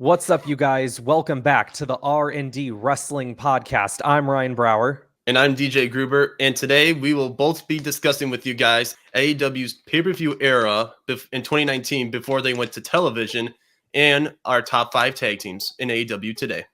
What's up, you guys? Welcome back to the R&D Wrestling Podcast. I'm Ryan Brower. And I'm DJ Gruber, and today we will both be discussing with you guys AEW's pay-per-view era in 2019 before they went to television and our top 5 tag teams in AEW today.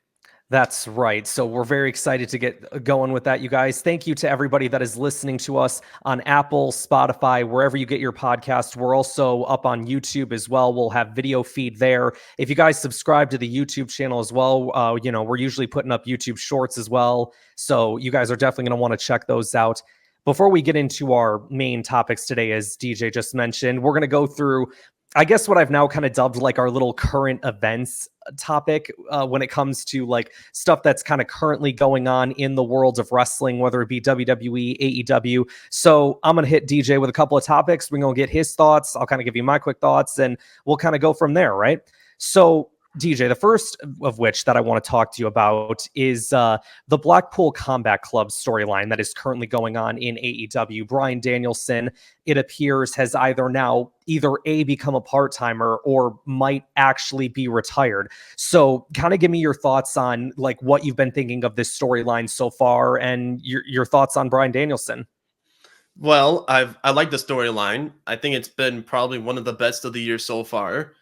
That's right. So we're very excited to get going with that, you guys. Thank you to everybody that is listening to us on Apple, Spotify, wherever you get your podcast. We're also up on YouTube as well. We'll have video feed there. If you guys subscribe to the YouTube channel as well, we're usually putting up YouTube shorts as well. So you guys are definitely going to want to check those out. Before we get into our main topics today, as DJ just mentioned, we're going to go through, I guess, what I've now kind of dubbed like our little current events topic when it comes to like stuff that's kind of currently going on in the world of wrestling, whether it be WWE, AEW. So I'm going to hit DJ with a couple of topics. We're going to get his thoughts. I'll kind of give you my quick thoughts and we'll kind of go from there, right? So DJ, the first of which that I want to talk to you about is the Blackpool Combat Club storyline that is currently going on in AEW. Bryan Danielson, it appears, has either A, become a part-timer or might actually be retired. So kind of give me your thoughts on like what you've been thinking of this storyline so far and your thoughts on Bryan Danielson. Well, I like the storyline. I think it's been probably one of the best of the year so far.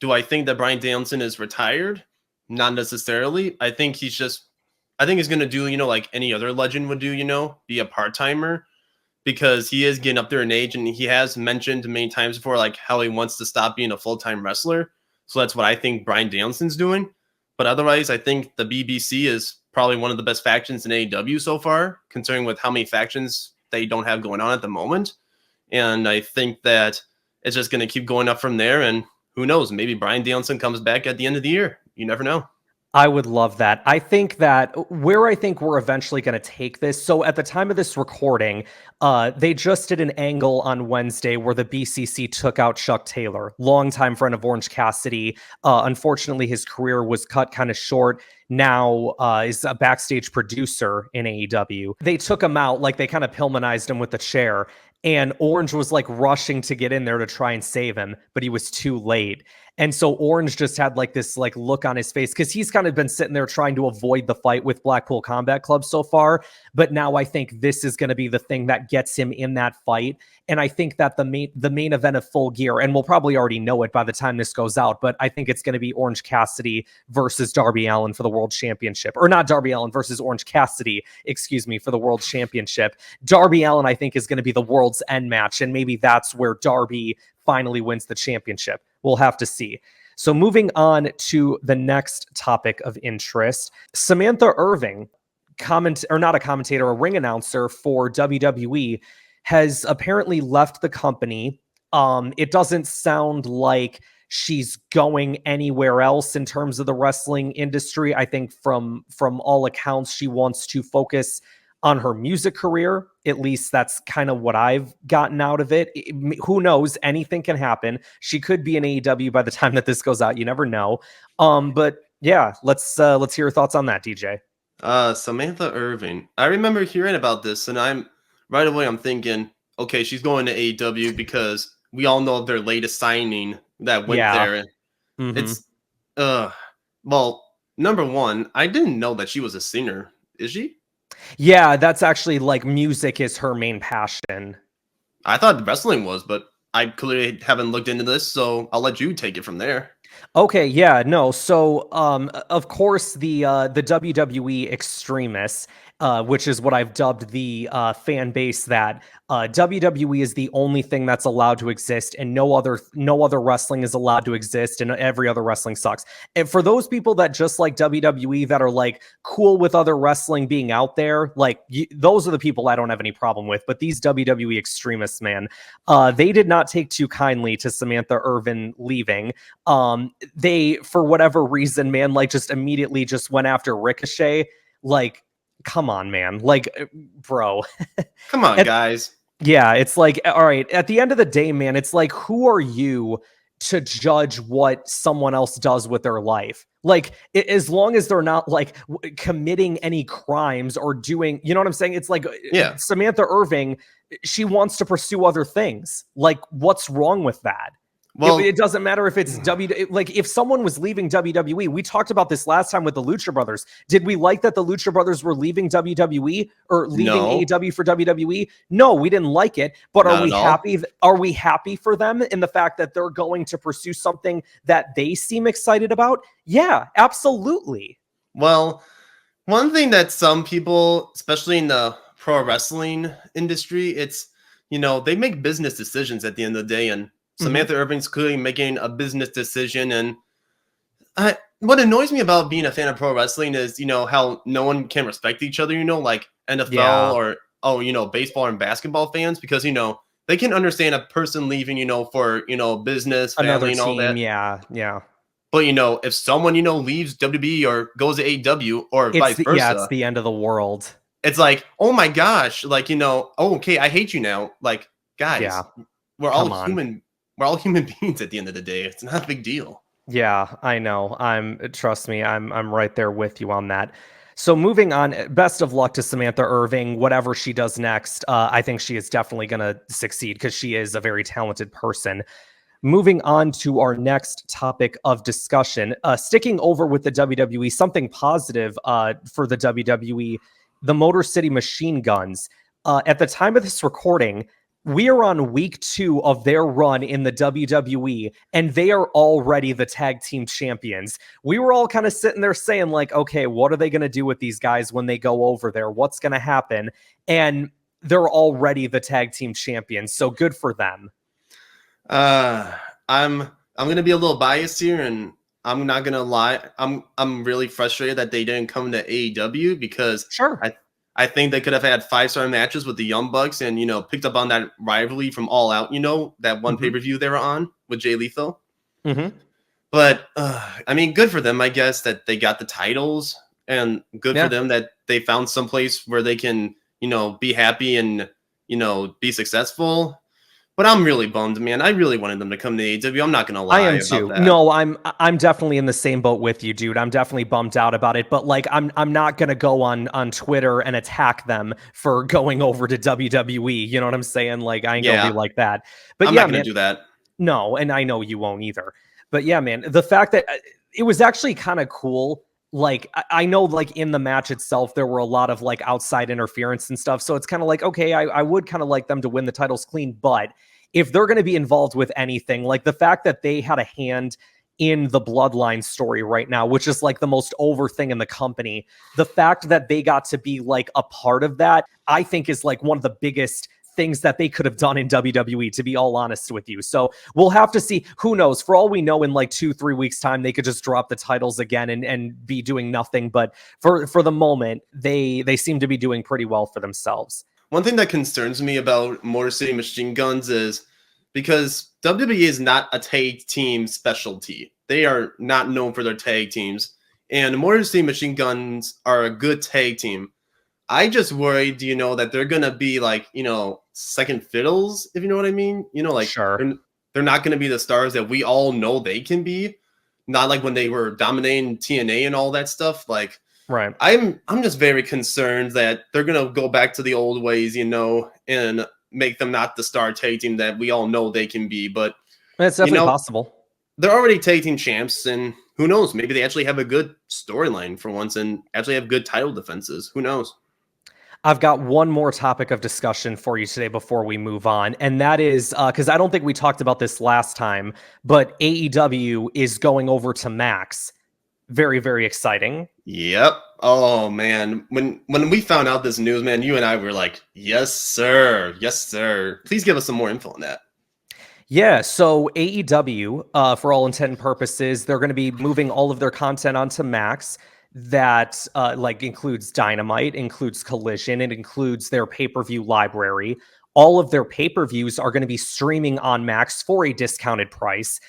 Do I think that Bryan Danielson is retired? Not necessarily. I think he's going to do, like any other legend would do, be a part-timer, because he is getting up there in age, and he has mentioned many times before, like how he wants to stop being a full-time wrestler. So that's what I think Bryan Danielson's doing. But otherwise, I think the BBC is probably one of the best factions in AEW so far, considering with how many factions they don't have going on at the moment. And I think that it's just going to keep going up from there, and who knows? Maybe Bryan Danielson comes back at the end of the year. You never know. I would love that. I think that where I think we're eventually going to take this. So at the time of this recording, they just did an angle on Wednesday where the BCC took out Chuck Taylor, longtime friend of Orange Cassidy. Unfortunately, his career was cut kind of short. Now is a backstage producer in AEW. They took him out, like they kind of Pillmanized him with the chair. And Orange was like rushing to get in there to try and save him, but he was too late. And so Orange just had like this like look on his face because he's kind of been sitting there trying to avoid the fight with Blackpool Combat Club so far. But now I think this is going to be the thing that gets him in that fight. And I think that the main event of Full Gear, and we'll probably already know it by the time this goes out, but I think it's going to be Orange Cassidy versus Darby Allin for the World Championship. Or not Darby Allin versus Orange Cassidy, for the World Championship. Darby Allin, I think, is going to be the World's End match, and maybe that's where Darby finally wins the championship. We'll have to see. So moving on to the next topic of interest, Samantha Irving, a ring announcer for WWE, has apparently left the company. It doesn't sound like she's going anywhere else in terms of the wrestling industry. I think from all accounts, she wants to focus on her music career. At least that's kind of what I've gotten out of it. Who knows? Anything can happen. She could be in AEW by the time that this goes out. You never know. But yeah, let's hear your thoughts on that, DJ. Samantha Irving. I remember hearing about this, and I'm thinking, okay, she's going to AEW because we all know their latest signing that went there. Mm-hmm. It's well, number one, I didn't know that she was a singer. Is she? Yeah, that's actually like music is her main passion. I thought wrestling was, but I clearly haven't looked into this, so I'll let you take it from there. Okay, yeah, no. So, of course, the WWE extremists, which is what I've dubbed the fan base, that WWE is the only thing that's allowed to exist, and no other wrestling is allowed to exist, and every other wrestling sucks. And for those people that just like WWE, that are like cool with other wrestling being out there, like those are the people I don't have any problem with. But these WWE extremists, man, they did not take too kindly to Samantha Irvin leaving. They, for whatever reason, man, like just immediately just went after Ricochet. Like, come on, man. Like, bro. Come on, guys. Yeah, it's like, all right, at the end of the day, man, it's like, who are you to judge what someone else does with their life? Like, as long as they're not like committing any crimes or doing, you know what I'm saying? It's like, yeah, Samantha Irving, she wants to pursue other things. Like, what's wrong with that? Well, It doesn't matter if it's like if someone was leaving WWE. We talked about this last time with the Lucha Brothers. Did we like that the Lucha Brothers were leaving WWE or leaving no, AEW for WWE? No, we didn't like it. But are not we at all. happy? Are we happy for them in the fact that they're going to pursue something that they seem excited about? Yeah, absolutely. Well, one thing that some people, especially in the pro wrestling industry, it's, they make business decisions at the end of the day, and Mm-hmm. Samantha Irving's clearly making a business decision. And what annoys me about being a fan of pro wrestling is, how no one can respect each other, like NFL Yeah, or, baseball and basketball fans, because, they can understand a person leaving, for, business, another family, and all team. that. Yeah, yeah. But, if someone, leaves WWE or goes to AEW or vice It's versa, the end of the world. it's like, oh my gosh, like, oh, okay, I hate you now. Like, Yeah, guys, we're all come on. human. We're all human beings at the end of the day. It's not a big deal. Yeah, I know. Trust me, I'm right there with you on that. So moving on, best of luck to Samantha Irving. Whatever she does next, I think she is definitely going to succeed because she is a very talented person. Moving on to our next topic of discussion, sticking over with the WWE, something positive for the WWE, the Motor City Machine Guns. At the time of this recording, we are on week 2 of their run in the WWE, and they are already the tag team champions. We were all kind of sitting there saying, like, okay, what are they going to do with these guys when they go over there? What's going to happen? And they're already the tag team champions, so good for them. Uh, I'm gonna be a little biased here, and I'm not gonna lie. I'm really frustrated that they didn't come to AEW because Sure. I think they could have had 5-star matches with the Young Bucks and picked up on that rivalry from All Out. That one Mm-hmm. pay-per-view they were on with Jay Lethal. Mm-hmm. But I mean, good for them, I guess, that they got the titles, and good for Yeah. them that they found some place where they can, be happy and be successful. But I'm really bummed, man. I really wanted them to come to AEW. I'm not gonna I lie am about too. that. No, I'm definitely in the same boat with you, dude. I'm definitely bummed out about it, but like I'm not gonna go on Twitter and attack them for going over to WWE. You know what I'm saying? Like I ain't gonna be Yeah, like that. But I'm yeah, not gonna man. do that. No, and I know you won't either. But yeah, man, the fact that it was actually kind of cool. Like I know, like in the match itself, there were a lot of like outside interference and stuff. So it's kind of like, okay, I would kind of like them to win the titles clean, but if they're going to be involved with anything, like the fact that they had a hand in the bloodline story right now, which is like the most over thing in the company, the fact that they got to be like a part of that, I think is like one of the biggest things that they could have done in WWE, to be all honest with you. So we'll have to see. Who knows? For all we know, in like 2-3 weeks time, they could just drop the titles again and be doing nothing. But for the moment, they seem to be doing pretty well for themselves. One thing that concerns me about Motor City Machine Guns is because WWE is not a tag team specialty. They are not known for their tag teams. And Motor City Machine Guns are a good tag team. I just worried, that they're going to be like, second fiddles, if you know what I mean. Like Sure. they're not going to be the stars that we all know they can be. Not like when they were dominating TNA and all that stuff. Like, Right. I'm just very concerned that they're gonna go back to the old ways, and make them not the star tag team that we all know they can be. But It's you definitely know, possible. they're already tag team champs, and who knows? Maybe they actually have a good storyline for once, and actually have good title defenses. Who knows? I've got one more topic of discussion for you today before we move on, and that is because I don't think we talked about this last time, but AEW is going over to Max. Very, very exciting. Yep. Oh man, when we found out this news, man, you and I were like, yes, sir, yes, sir. Please give us some more info on that. Yeah, so AEW, for all intent and purposes, they're going to be moving all of their content onto Max. That like includes Dynamite, includes Collision, it includes their pay-per-view library. All of their pay-per-views are going to be streaming on Max for a discounted price.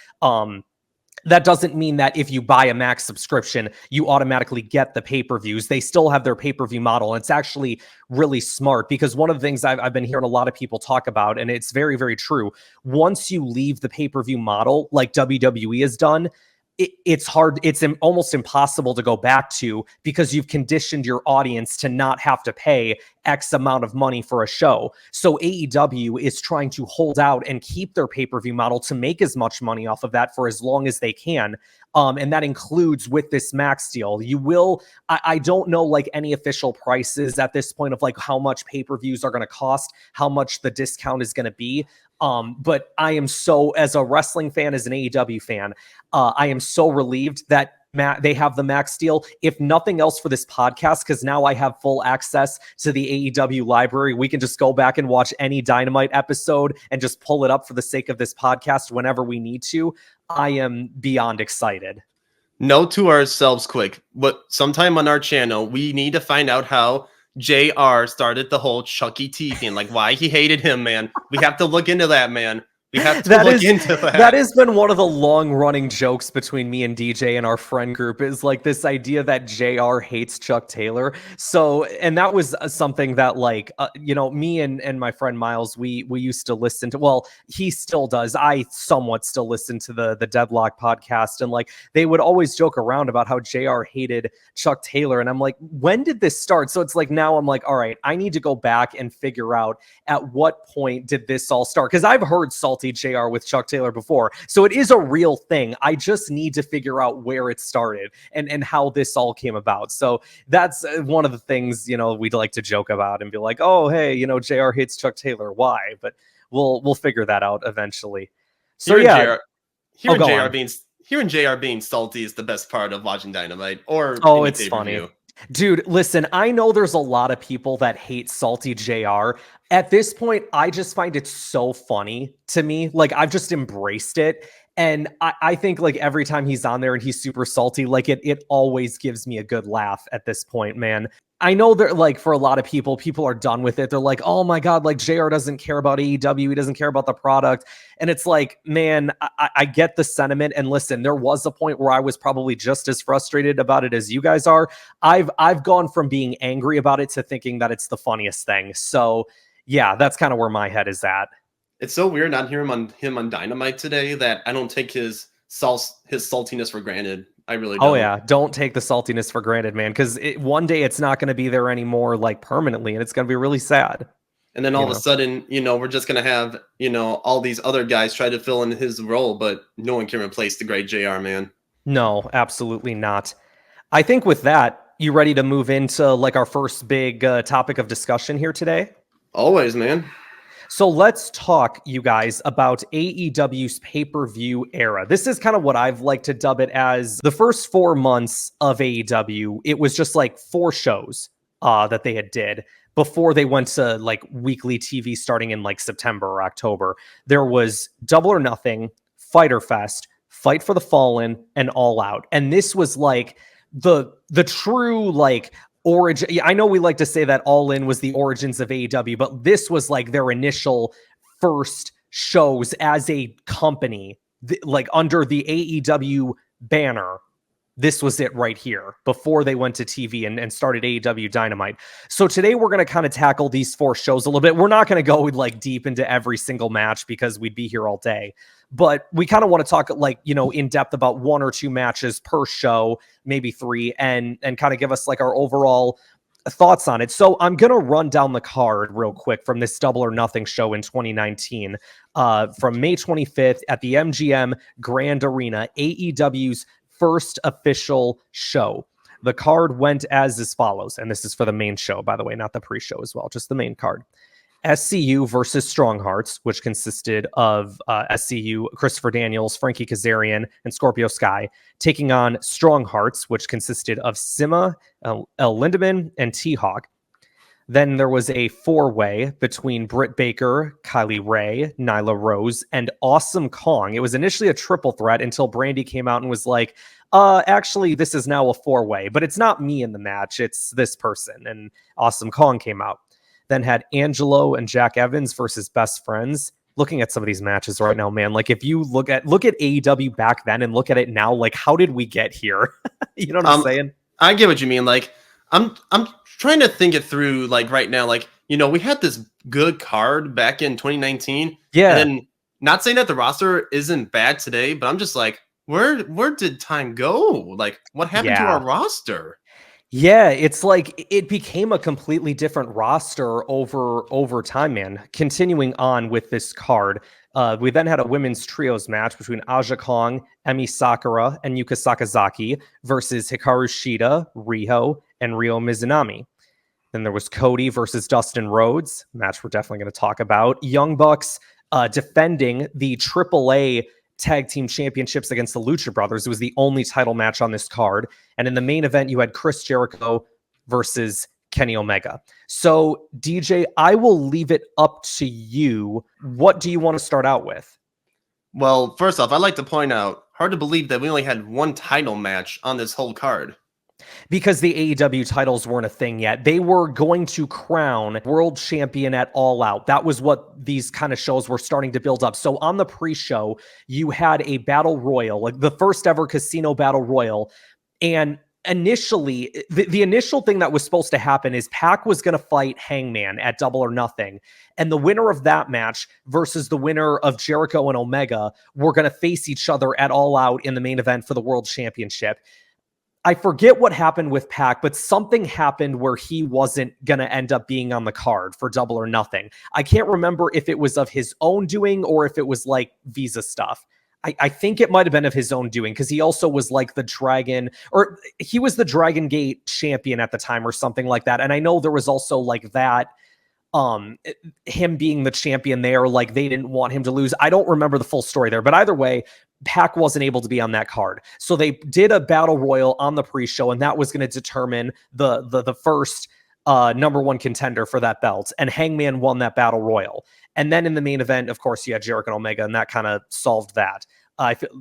That doesn't mean that if you buy a Max subscription, you automatically get the pay-per-views. They still have their pay-per-view model. And it's actually really smart because one of the things I've been hearing a lot of people talk about, and it's very, very true. Once you leave the pay-per-view model, like WWE has done, it's hard. It's almost impossible to go back to because you've conditioned your audience to not have to pay X amount of money for a show. So AEW is trying to hold out and keep their pay-per-view model to make as much money off of that for as long as they can. And that includes with this Max deal. You will, I don't know like any official prices at this point of like how much pay-per-views are going to cost, how much the discount is going to be. But I am so, as a wrestling fan, as an AEW fan, I am so relieved that they have the Max deal. If nothing else for this podcast, because now I have full access to the AEW library. We can just go back and watch any Dynamite episode and just pull it up for the sake of this podcast whenever we need to. I am beyond excited. Note to ourselves quick, but sometime on our channel, we need to find out how JR started the whole Chucky T thing, like why he hated him, man. We have to look into that, man. We have to look into that. That has been one of the long-running jokes between me and DJ and our friend group is like this idea that JR hates Chuck Taylor. So, and that was something that like, me and my friend Miles, we used to listen to, well, he still does. I somewhat still listen to the Deadlock podcast. And like, they would always joke around about how JR hated Chuck Taylor. And I'm like, when did this start? So it's like, now I'm like, all right, I need to go back and figure out at what point did this all start? Because I've heard Salty JR with Chuck Taylor before. So it is a real thing. I just need to figure out where it started and how this all came about. So that's one of the things, we'd like to joke about and be like, oh, hey, JR hates Chuck Taylor. Why? But we'll figure that out eventually. So Hearing JR being salty is the best part of watching Dynamite or it's funny. Dude, listen, I know there's a lot of people that hate Salty JR. At this point, I just find it so funny to me. Like, I've just embraced it. And I think, like, every time he's on there and he's super salty, like, it always gives me a good laugh at this point, man. I know that, like, for a lot of people are done with it. They're like, oh my God, like, JR doesn't care about AEW. He doesn't care about the product. And it's like, man, I get the sentiment. And listen, there was a point where I was probably just as frustrated about it as you guys are. I've gone from being angry about it to thinking that it's the funniest thing. So yeah, that's kind of where my head is at. It's so weird not hearing him on Dynamite today that I don't take his saltiness for granted. I really don't. Oh yeah, don't take the saltiness for granted, man, because one day it's not going to be there anymore, like permanently, and it's going to be really sad. And then all of a sudden, we're just going to have, all these other guys try to fill in his role, but no one can replace the great JR, man. No, absolutely not. I think with that, you ready to move into like our first big topic of discussion here today? Always, man. So let's talk, you guys, about AEW's pay-per-view era. This is kind of what I've liked to dub it as the first 4 months of AEW. It was just like 4 shows that they did before they went to like weekly TV starting in like September or October. There was Double or Nothing, Fyter Fest, Fight for the Fallen, and All Out. And this was like the true like origin. I know we like to say that All In was the origins of AEW, but this was like their initial first shows as a company, like under the AEW banner. This was it right here before they went to TV and started AEW Dynamite. So today we're going to kind of tackle these 4 shows a little bit. We're not going to go like deep into every single match because we'd be here all day, but we kind of want to talk like, in depth about 1 or 2 matches per show, maybe 3, and kind of give us like our overall thoughts on it. So I'm going to run down the card real quick from this Double or Nothing show in 2019, from May 25th at the MGM Grand Arena, AEW's first official show. The card went as follows, and this is for the main show, by the way, not the pre-show as well, just the main card. SCU versus Strong Hearts, which consisted of SCU, Christopher Daniels, Frankie Kazarian, and Scorpio Sky, taking on Strong Hearts, which consisted of Sima, El Lindemann, and T-Hawk. Then there was a 4-way between Britt Baker, Kylie Ray, Nyla Rose, and Awesome Kong. It was initially a triple threat until Brandy came out and was like, actually, this is now a 4-way, but it's not me in the match, it's this person. And Awesome Kong came out. Then had Angelo and Jack Evans versus Best Friends. Looking at some of these matches right now, man, like if you look at AEW back then and look at it now, like how did we get here? You know what I'm saying? I get what you mean. Like I'm trying to think it through, like right now, like, we had this good card back in 2019. Yeah. And then not saying that the roster isn't bad today, but I'm just like, where did time go? Like, what happened to our Yeah. roster? Yeah, it's like it became a completely different roster over time, man. Continuing on with this card, we then had a women's trios match between Aja Kong, Emi Sakura, and Yuka Sakazaki versus Hikaru Shida, Riho, and Ryo Mizunami. Then there was Cody versus Dustin Rhodes, match we're definitely going to talk about. Young Bucks defending the AAA tag team championships against the Lucha Brothers. It was the only title match on this card. And in the main event, you had Chris Jericho versus Kenny Omega. So, DJ, I will leave it up to you. What do you want to start out with? Well, first off, I'd like to point out, hard to believe that we only had one title match on this whole card. Because the AEW titles weren't a thing yet. They were going to crown world champion at All Out. That was what these kind of shows were starting to build up. So on the pre-show, you had a battle royal, like the first ever casino battle royal. And initially, the initial thing that was supposed to happen is Pac was going to fight Hangman at Double or Nothing. And the winner of that match versus the winner of Jericho and Omega were going to face each other at All Out in the main event for the world championship. I forget what happened with Pac, but something happened where he wasn't going to end up being on the card for Double or Nothing. I can't remember if it was of his own doing or if it was like Visa stuff. I think it might have been of his own doing because he also was like the Dragon, or he was the Dragon Gate champion at the time or something like that. And I know there was also like that, him being the champion there, like they didn't want him to lose. I don't remember the full story there, but either way, Pac wasn't able to be on that card. So they did a battle royal on the pre-show, and that was going to determine the first number one contender for that belt. And Hangman won that battle royal. And then in the main event, of course, you had Jericho and Omega, and that kind of solved that.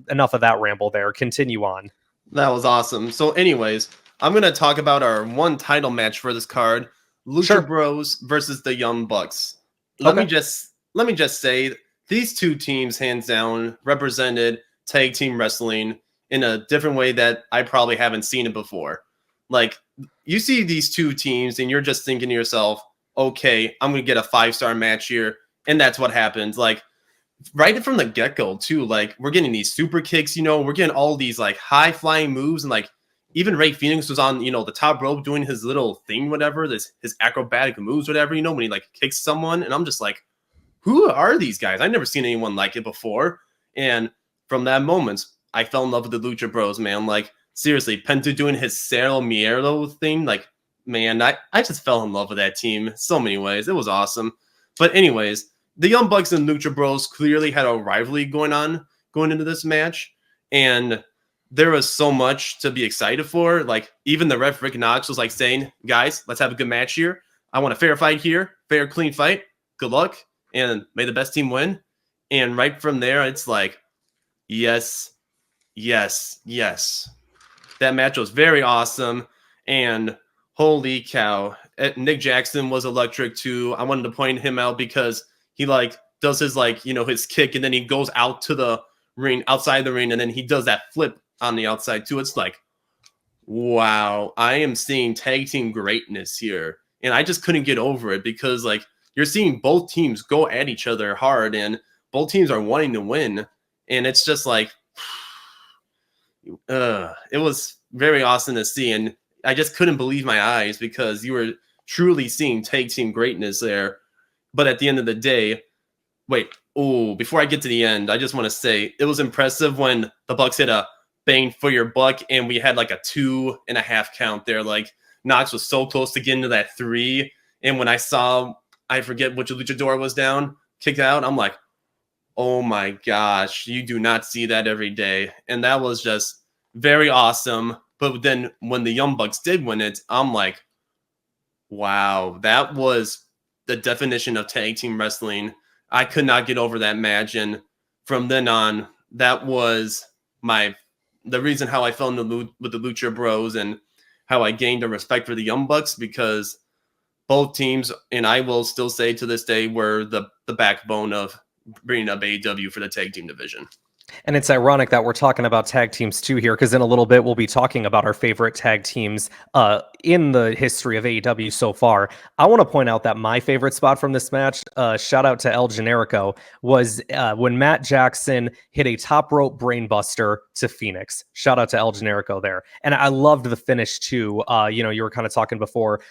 Enough of that ramble there. Continue on. That was awesome. So, anyways, I'm gonna talk about our one title match for this card: Lucha Bros versus the Young Bucks. Let me just say, these two teams, hands down, represented tag team wrestling in a different way that I probably haven't seen it before. Like, you see these two teams, and you're just thinking to yourself, "Okay, I'm gonna get a 5-star match here," and that's what happens. Like, right from the get-go too, like we're getting these super kicks, we're getting all these like high flying moves, and like even Ray Phoenix was on the top rope doing his little thing, whatever, his acrobatic moves, whatever, when he like kicks someone, and I'm just like, who are these guys? I've never seen anyone like it before. And from that moment, I fell in love with the Lucha Bros, man. Like, seriously, Penta doing his Cerro Miedo thing, like, man, I just fell in love with that team so many ways. It was awesome. But anyways, the Young Bucks and Lucha Bros clearly had a rivalry going into this match, and there was so much to be excited for. Like, even the ref Rick Knox was like saying, "Guys, let's have a good match here. I want a fair fight here, fair, clean fight. Good luck, and may the best team win." And right from there, it's like, yes, yes, yes. That match was very awesome, and holy cow, Nick Jackson was electric too. I wanted to point him out because he like does his his kick, and then he goes out to the ring, outside the ring, and then he does that flip on the outside too. It's like, wow, I am seeing tag team greatness here. And I just couldn't get over it because like you're seeing both teams go at each other hard, and both teams are wanting to win. And it's just like, it was very awesome to see. And I just couldn't believe my eyes because you were truly seeing tag team greatness there. But at the end of the day, before I get to the end, I just want to say it was impressive when the Bucks hit a bang for your buck and we had like a 2.5 count there. Like, Knox was so close to getting to that 3. And when I saw, I forget which luchador was down, kicked out, I'm like, oh my gosh, you do not see that every day. And that was just very awesome. But then when the Young Bucks did win it, I'm like, wow, that was the definition of tag team wrestling. I could not get over that match. And from then on, that was the reason how I fell in love with the Lucha Bros and how I gained a respect for the Young Bucks, because both teams, and I will still say to this day, were the backbone of bringing up AEW for the tag team division. And it's ironic that we're talking about tag teams too here, because in a little bit we'll be talking about our favorite tag teams in the history of AEW so far. I want to point out that my favorite spot from this match, shout out to El Generico, was when Matt Jackson hit a top rope brainbuster to Phoenix. Shout out to El Generico there. And I loved the finish too. You were kind of talking before.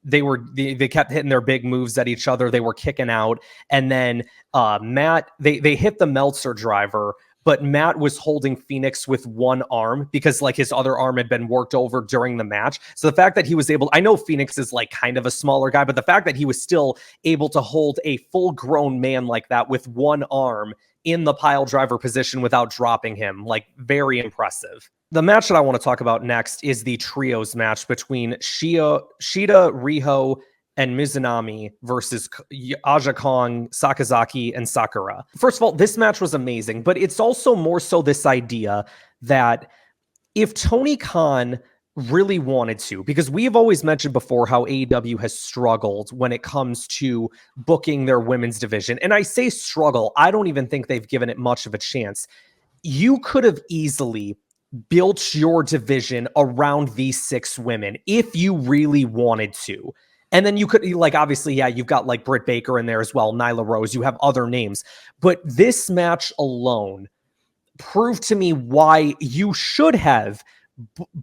They kept hitting their big moves at each other. They were kicking out, and then Matt, they hit the Meltzer driver, but Matt was holding Phoenix with one arm because like his other arm had been worked over during the match. So the fact that he was able, I know Phoenix is like kind of a smaller guy, but the fact that he was still able to hold a full grown man like that with one arm in the pile driver position without dropping him, like very impressive. The match that I want to talk about next is the trios match between Shida, Riho, and Mizunami versus Aja Kong, Sakazaki, and Sakura. First of all, this match was amazing, but it's also more so this idea that if Tony Khan really wanted to, because we have always mentioned before how AEW has struggled when it comes to booking their women's division. And I say struggle, I don't even think they've given it much of a chance. You could have easily built your division around these 6 women if you really wanted to. And then you could, like, obviously, yeah, you've got like Britt Baker in there as well, Nyla Rose, you have other names. But this match alone proved to me why you should have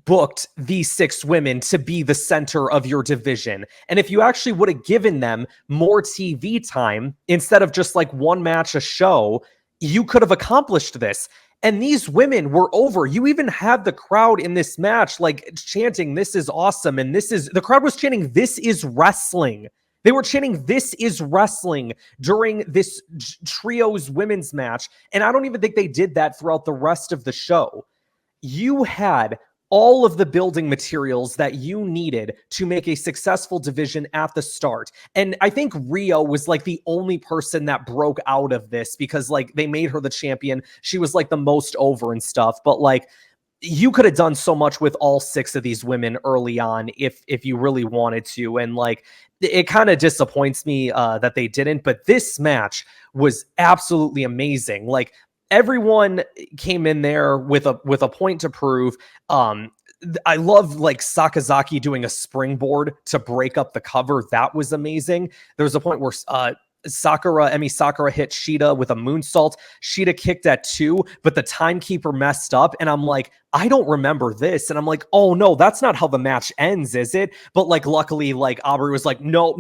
booked these 6 women to be the center of your division. And if you actually would have given them more TV time instead of just like one match a show, you could have accomplished this. And these women were over. You even had the crowd in this match like chanting, "This is awesome." And the crowd was chanting, "This is wrestling." They were chanting, "This is wrestling" during this trios women's match. And I don't even think they did that throughout the rest of the show. You had all of the building materials that you needed to make a successful division at the start. And I think Rio was like the only person that broke out of this because like they made her the champion. She was like the most over and stuff. But like you could have done so much with all 6 of these women early on if you really wanted to. And like it kind of disappoints me that they didn't. But this match was absolutely amazing. Like everyone came in there with a point to prove. I love like Sakazaki doing a springboard to break up the cover. That was amazing. There was a point where Emi Sakura hit Shida with a moonsault. Shida kicked at 2, but the timekeeper messed up. And I'm like, I don't remember this. And I'm like, oh no, that's not how the match ends, is it? But like, luckily, like Aubrey was like, no,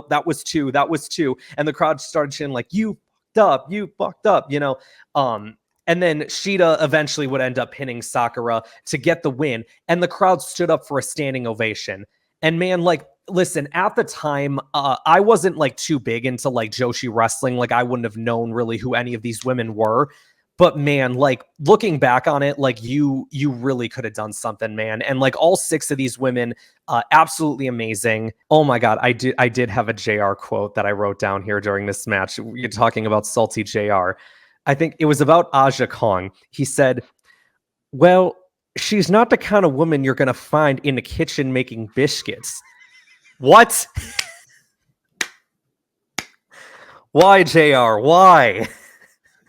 that was 2. And the crowd started chanting like, you fucked up, you know? And then Shida eventually would end up pinning Sakura to get the win. And the crowd stood up for a standing ovation. And man, like, listen, at the time, I wasn't like too big into like Joshi wrestling. Like I wouldn't have known really who any of these women were. But man, like looking back on it, like you really could have done something, man. And like all 6 of these women, absolutely amazing. Oh my God, I did have a JR quote that I wrote down here during this match. You're talking about salty JR. I think it was about Aja Kong. He said, "Well, she's not the kind of woman you're going to find in the kitchen making biscuits." What? Why, JR? Why?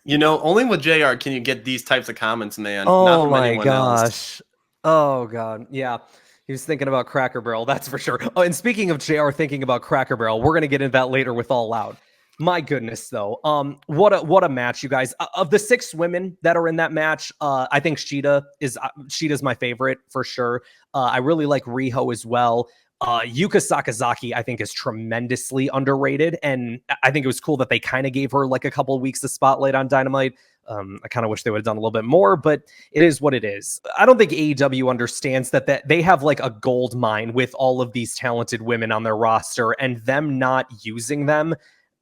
You know, only with JR can you get these types of comments, man. Oh not from my gosh. Else. Oh God. Yeah. He was thinking about Cracker Barrel, that's for sure. Oh, and speaking of JR thinking about Cracker Barrel, we're going to get into that later with All Out. My goodness, though. What a match, you guys. Of the 6 women that are in that match, I think Shida's my favorite for sure. I really like Riho as well. Yuka Sakazaki, I think, is tremendously underrated, and I think it was cool that they kind of gave her like a couple of weeks of spotlight on Dynamite. I kind of wish they would have done a little bit more, but it is what it is. I don't think AEW understands that they have like a gold mine with all of these talented women on their roster, and them not using them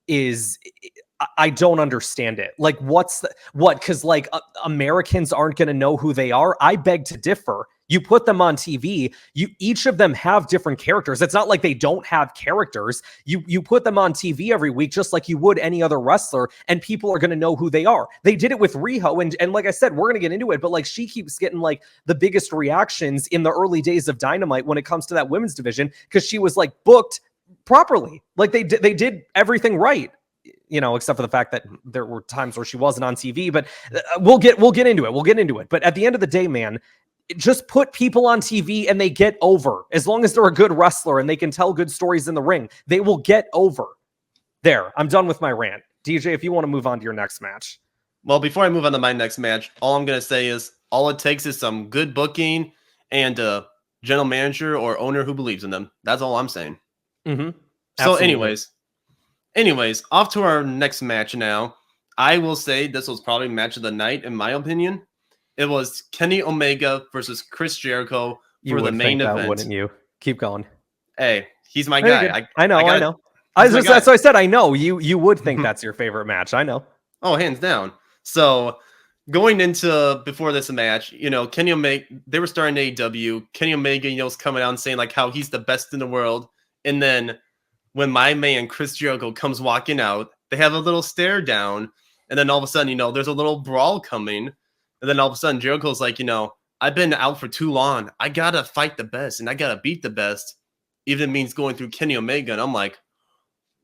is, I don't understand it. Like, what? Because like Americans aren't going to know who they are. I beg to differ. You put them on TV, each of them have different characters. It's not like they don't have characters. You put them on TV every week, just like you would any other wrestler, and people are going to know who they are. They did it with Riho, and like I said, we're going to get into it, but like she keeps getting like the biggest reactions in the early days of Dynamite when it comes to that women's division, because she was like booked properly. Like they did everything right. except for the fact that there were times where she wasn't on TV. But we'll get into it. We'll get into it. But at the end of the day, man, just put people on TV and they get over. As long as they're a good wrestler and they can tell good stories in the ring, they will get over. There, I'm done with my rant. DJ, if you want to move on to your next match. Well, before I move on to my next match, all I'm going to say is all it takes is some good booking and a general manager or owner who believes in them. That's all I'm saying. Mm-hmm. So anyways, off to our next match now. I will say this was probably match of the night, in my opinion. It was Kenny Omega versus Chris Jericho for the main event. Wouldn't you? Keep going. Hey, he's my guy. I know. That's what I said. I know you would think that's your favorite match. I know. Oh, hands down. So going into before this match, Kenny Omega, they were starting AEW. Kenny Omega, is coming out and saying like how he's the best in the world. And then when my man Chris Jericho comes walking out, they have a little stare down. And then all of a sudden, there's a little brawl coming. And then all of a sudden, Jericho's like, I've been out for too long. I got to fight the best and I got to beat the best. Even if it means going through Kenny Omega. And I'm like,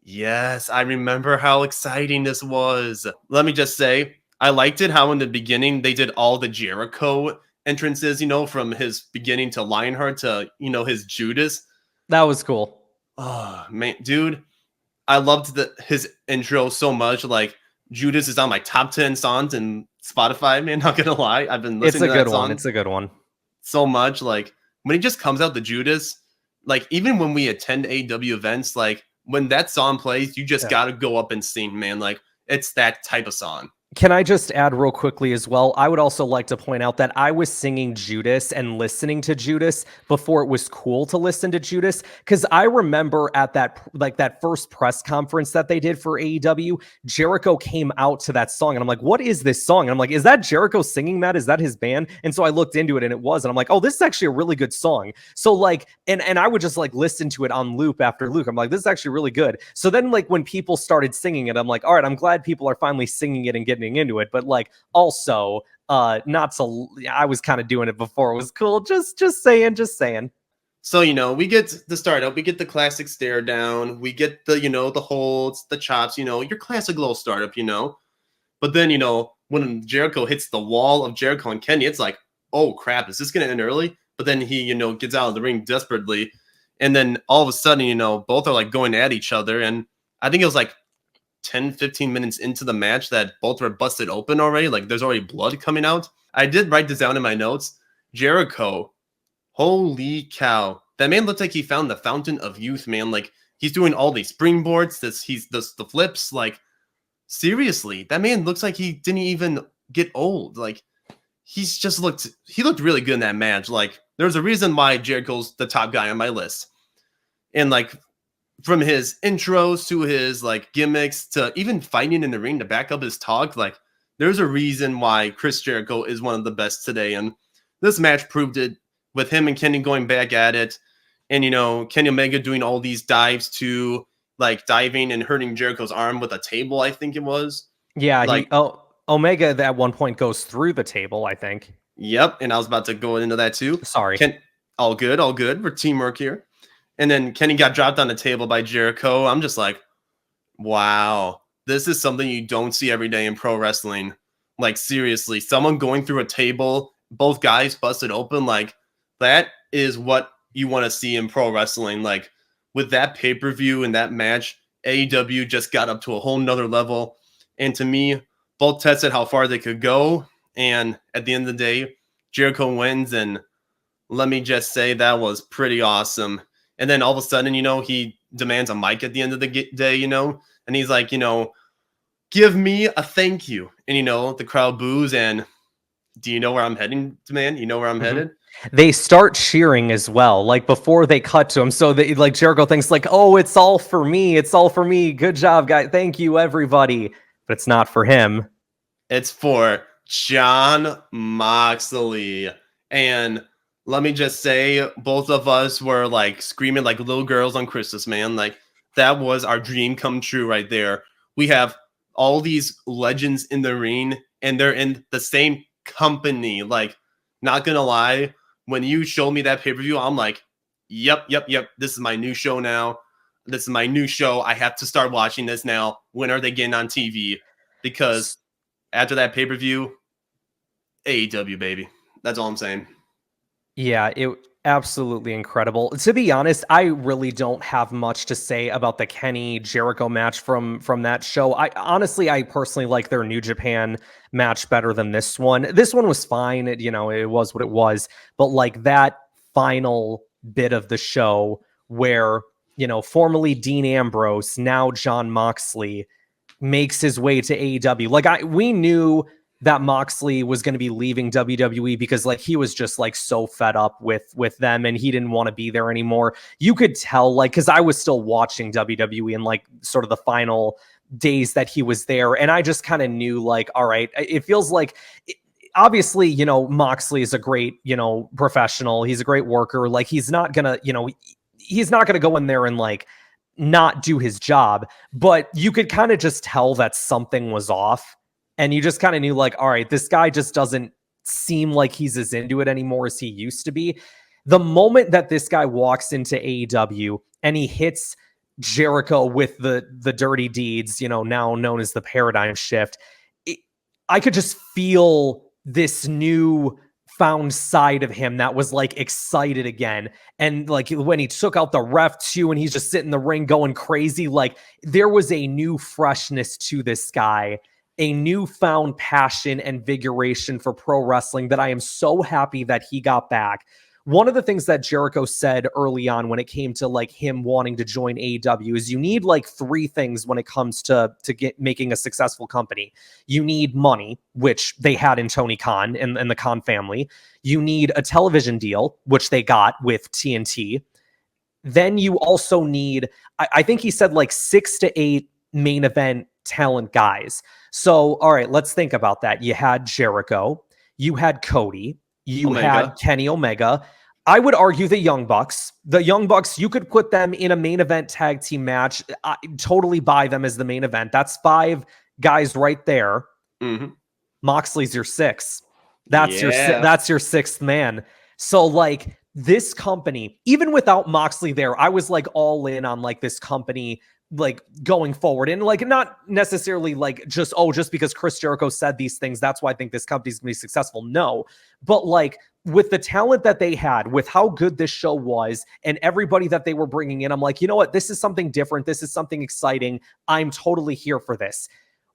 yes, I remember how exciting this was. Let me just say, I liked it how in the beginning they did all the Jericho entrances, from his beginning to Lionheart to, his Judas. That was cool. Oh, man, dude. I loved his intro so much. Like, Judas is on my top 10 songs in Spotify, man. Not gonna lie. I've been listening to that song. It's a good one. So much. Like, when he just comes out the Judas, like, even when we attend AEW events, like, when that song plays, you just gotta go up and sing, man. Like, it's that type of song. Can I just add real quickly as well? I would also like to point out that I was singing Judas and listening to Judas before it was cool to listen to Judas. Because I remember at that first press conference that they did for AEW, Jericho came out to that song. And I'm like, what is this song? And I'm like, is that Jericho singing that? Is that his band? And so I looked into it and it was. And I'm like, oh, this is actually a really good song. So like, and I would just like listen to it on loop after loop. I'm like, this is actually really good. So then like when people started singing it, I'm like, all right, I'm glad people are finally singing it and getting into it, but like also I was kind of doing it before it was cool. Just saying. So, we get the startup, we get the classic stare down, we get the, the holds, the chops, your classic little startup, but then, when Jericho hits the wall of Jericho and Kenny, it's like, oh crap, is this going to end early? But then he, gets out of the ring desperately. And then all of a sudden, both are like going at each other. And I think it was like 10-15 minutes into the match that both were busted open already. Like there's already blood coming out. I did write this down in my notes. Jericho, holy cow, that man looked like he found the fountain of youth, man. Like he's doing all these springboards, the flips. Seriously, that man looks like he didn't even get old. Like he looked really good in that match. Like there's a reason why Jericho's the top guy on my list. And like from his intros to his like gimmicks to even fighting in the ring to back up his talk, like there's a reason why Chris Jericho is one of the best today. And this match proved it with him and Kenny going back at it. And, Kenny Omega doing all these dives to like diving and hurting Jericho's arm with a table, I think it was. Yeah. Omega at one point goes through the table, I think. Yep. And I was about to go into that too. Sorry. All good. We're teamwork here. And then Kenny got dropped on the table by Jericho. I'm just like, wow, this is something you don't see every day in pro wrestling. Like, seriously, someone going through a table, both guys busted open, like, that is what you want to see in pro wrestling. Like, with that pay-per-view and that match, AEW just got up to a whole nother level. And to me, both tested how far they could go. And at the end of the day, Jericho wins. And let me just say that was pretty awesome. And then all of a sudden, he demands a mic at the end of the day, and he's like, give me a thank you. And, the crowd boos. And do you know where I'm heading, man? You know where I'm headed? They start cheering as well, like before they cut to him. So they like Jericho thinks like, oh, it's all for me. It's all for me. Good job, guys. Thank you, everybody. But it's not for him. It's for Jon Moxley. And let me just say, both of us were like screaming like little girls on Christmas, man. Like that was our dream come true right there. We have all these legends in the ring and they're in the same company. Like, not gonna lie, when you showed me that pay-per-view, I'm like, yep. This is my new show now. this is my new show. I have to start watching this now. When are they getting on TV? Because after that pay-per-view, AEW, baby. That's all I'm saying. Yeah, it absolutely incredible. To be honest, I really don't have much to say about the Kenny Jericho match from that show. I personally like their New Japan match better than this one. This one was fine. It was what it was. But like that final bit of the show where, formerly Dean Ambrose, now Jon Moxley, makes his way to AEW. Like we knew that Moxley was going to be leaving WWE because like he was just like so fed up with them and he didn't want to be there anymore. You could tell, like, because I was still watching WWE in like sort of the final days that he was there, and I just kind of knew, like, all right, it feels like obviously, Moxley is a great, professional. He's a great worker. Like he's not gonna go in there and like not do his job, but you could kind of just tell that something was off. And you just kind of knew, like, all right, this guy just doesn't seem like he's as into it anymore as he used to be. The moment that this guy walks into AEW and he hits Jericho with the dirty deeds, now known as the paradigm shift, I could just feel this new found side of him that was like excited again. And like when he took out the ref too, and he's just sitting in the ring going crazy, like there was a new freshness to this guy, a newfound passion and vigoration for pro wrestling that I am so happy that he got back. One of the things that Jericho said early on when it came to like him wanting to join AEW is you need like three things when it comes to making a successful company. You need money, which they had in Tony Khan and the Khan family. You need a television deal, which they got with TNT. Then you also need, I think he said like 6 to 8 main event talent guys. So, all right, let's think about that. You had Jericho, you had Cody, you had Kenny Omega. I would argue the Young Bucks. The Young Bucks, you could put them in a main event tag team match. I totally buy them as the main event. That's 5 guys right there. Mm-hmm. Moxley's your 6. That's your 6th man. So like this company, even without Moxley there, I was like all in on like this company like going forward, and like not necessarily like just because Chris Jericho said these things, that's why I think this company's gonna be successful. No, but like with the talent that they had, with how good this show was and everybody that they were bringing in, I'm like, you know what? This is something different. This is something exciting. I'm totally here for this.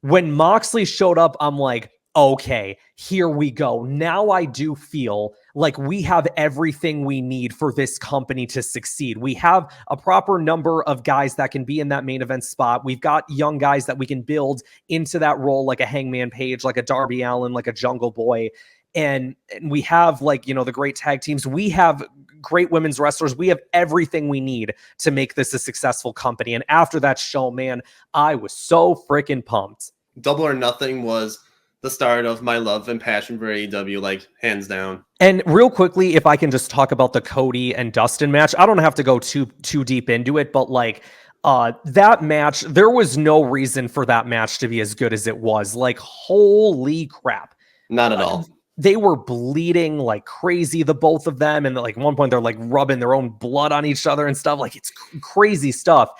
When Moxley showed up, I'm like, okay, here we go. Now I do feel like we have everything we need for this company to succeed. We have a proper number of guys that can be in that main event spot. We've got young guys that we can build into that role, like a Hangman Page, like a Darby Allin, like a Jungle Boy. And we have like, the great tag teams. We have great women's wrestlers. We have everything we need to make this a successful company. And after that show, man, I was so freaking pumped. Double or Nothing was the start of my love and passion for AEW, like hands down. And real quickly, if I can just talk about the Cody and Dustin match, I don't have to go too deep into it, but like that match, there was no reason for that match to be as good as it was. Like, holy crap. Not at all. They were bleeding like crazy, the both of them. And like at one point they're like rubbing their own blood on each other and stuff. Like it's crazy stuff.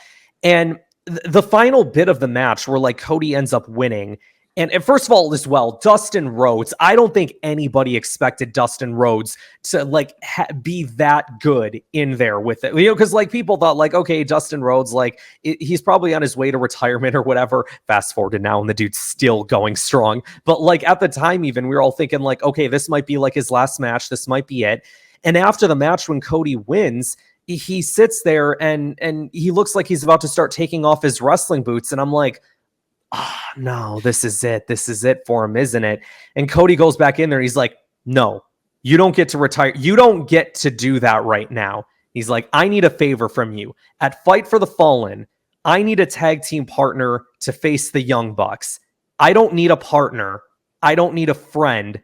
And the final bit of the match where like Cody ends up winning. And first of all, as well, Dustin Rhodes, I don't think anybody expected Dustin Rhodes to like be that good in there with it. Because like people thought like, okay, Dustin Rhodes, like he's probably on his way to retirement or whatever. Fast forward to now and the dude's still going strong. But like at the time even, we were all thinking like, okay, this might be like his last match. This might be it. And after the match, when Cody wins, he sits there and he looks like he's about to start taking off his wrestling boots. And I'm like, oh, no, this is it. This is it for him, isn't it? And Cody goes back in there. And he's like, no, you don't get to retire. You don't get to do that right now. He's like, I need a favor from you. At Fight for the Fallen, I need a tag team partner to face the Young Bucks. I don't need a partner. I don't need a friend.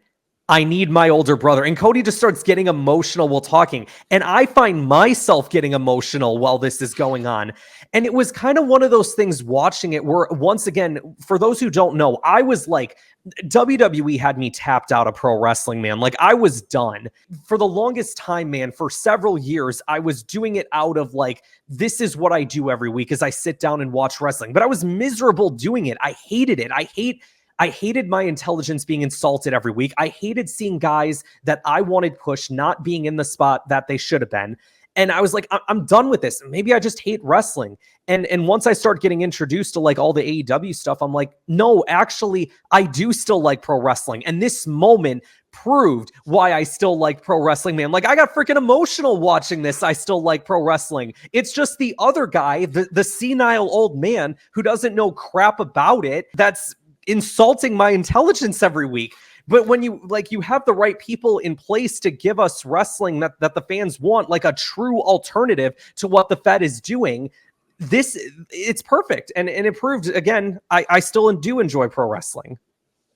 I need my older brother. And Cody just starts getting emotional while talking. And I find myself getting emotional while this is going on. And it was kind of one of those things watching it where, once again, for those who don't know, I was like, WWE had me tapped out of pro wrestling, man. Like, I was done. For the longest time, man, for several years, I was doing it out of like, this is what I do every week as I sit down and watch wrestling. But I was miserable doing it. I hated it. I hated my intelligence being insulted every week. I hated seeing guys that I wanted pushed not being in the spot that they should have been. And I was like, I'm done with this. Maybe I just hate wrestling. And once I start getting introduced to like all the AEW stuff, I'm like, no, actually, I do still like pro wrestling. And this moment proved why I still like pro wrestling, man. Like, I got freaking emotional watching this. I still like pro wrestling. It's just the other guy, the senile old man who doesn't know crap about it, that's insulting my intelligence every week. But when you have the right people in place to give us wrestling that the fans want, like a true alternative to what the Fed is doing, it's perfect. And it proved, again, I still do enjoy pro wrestling.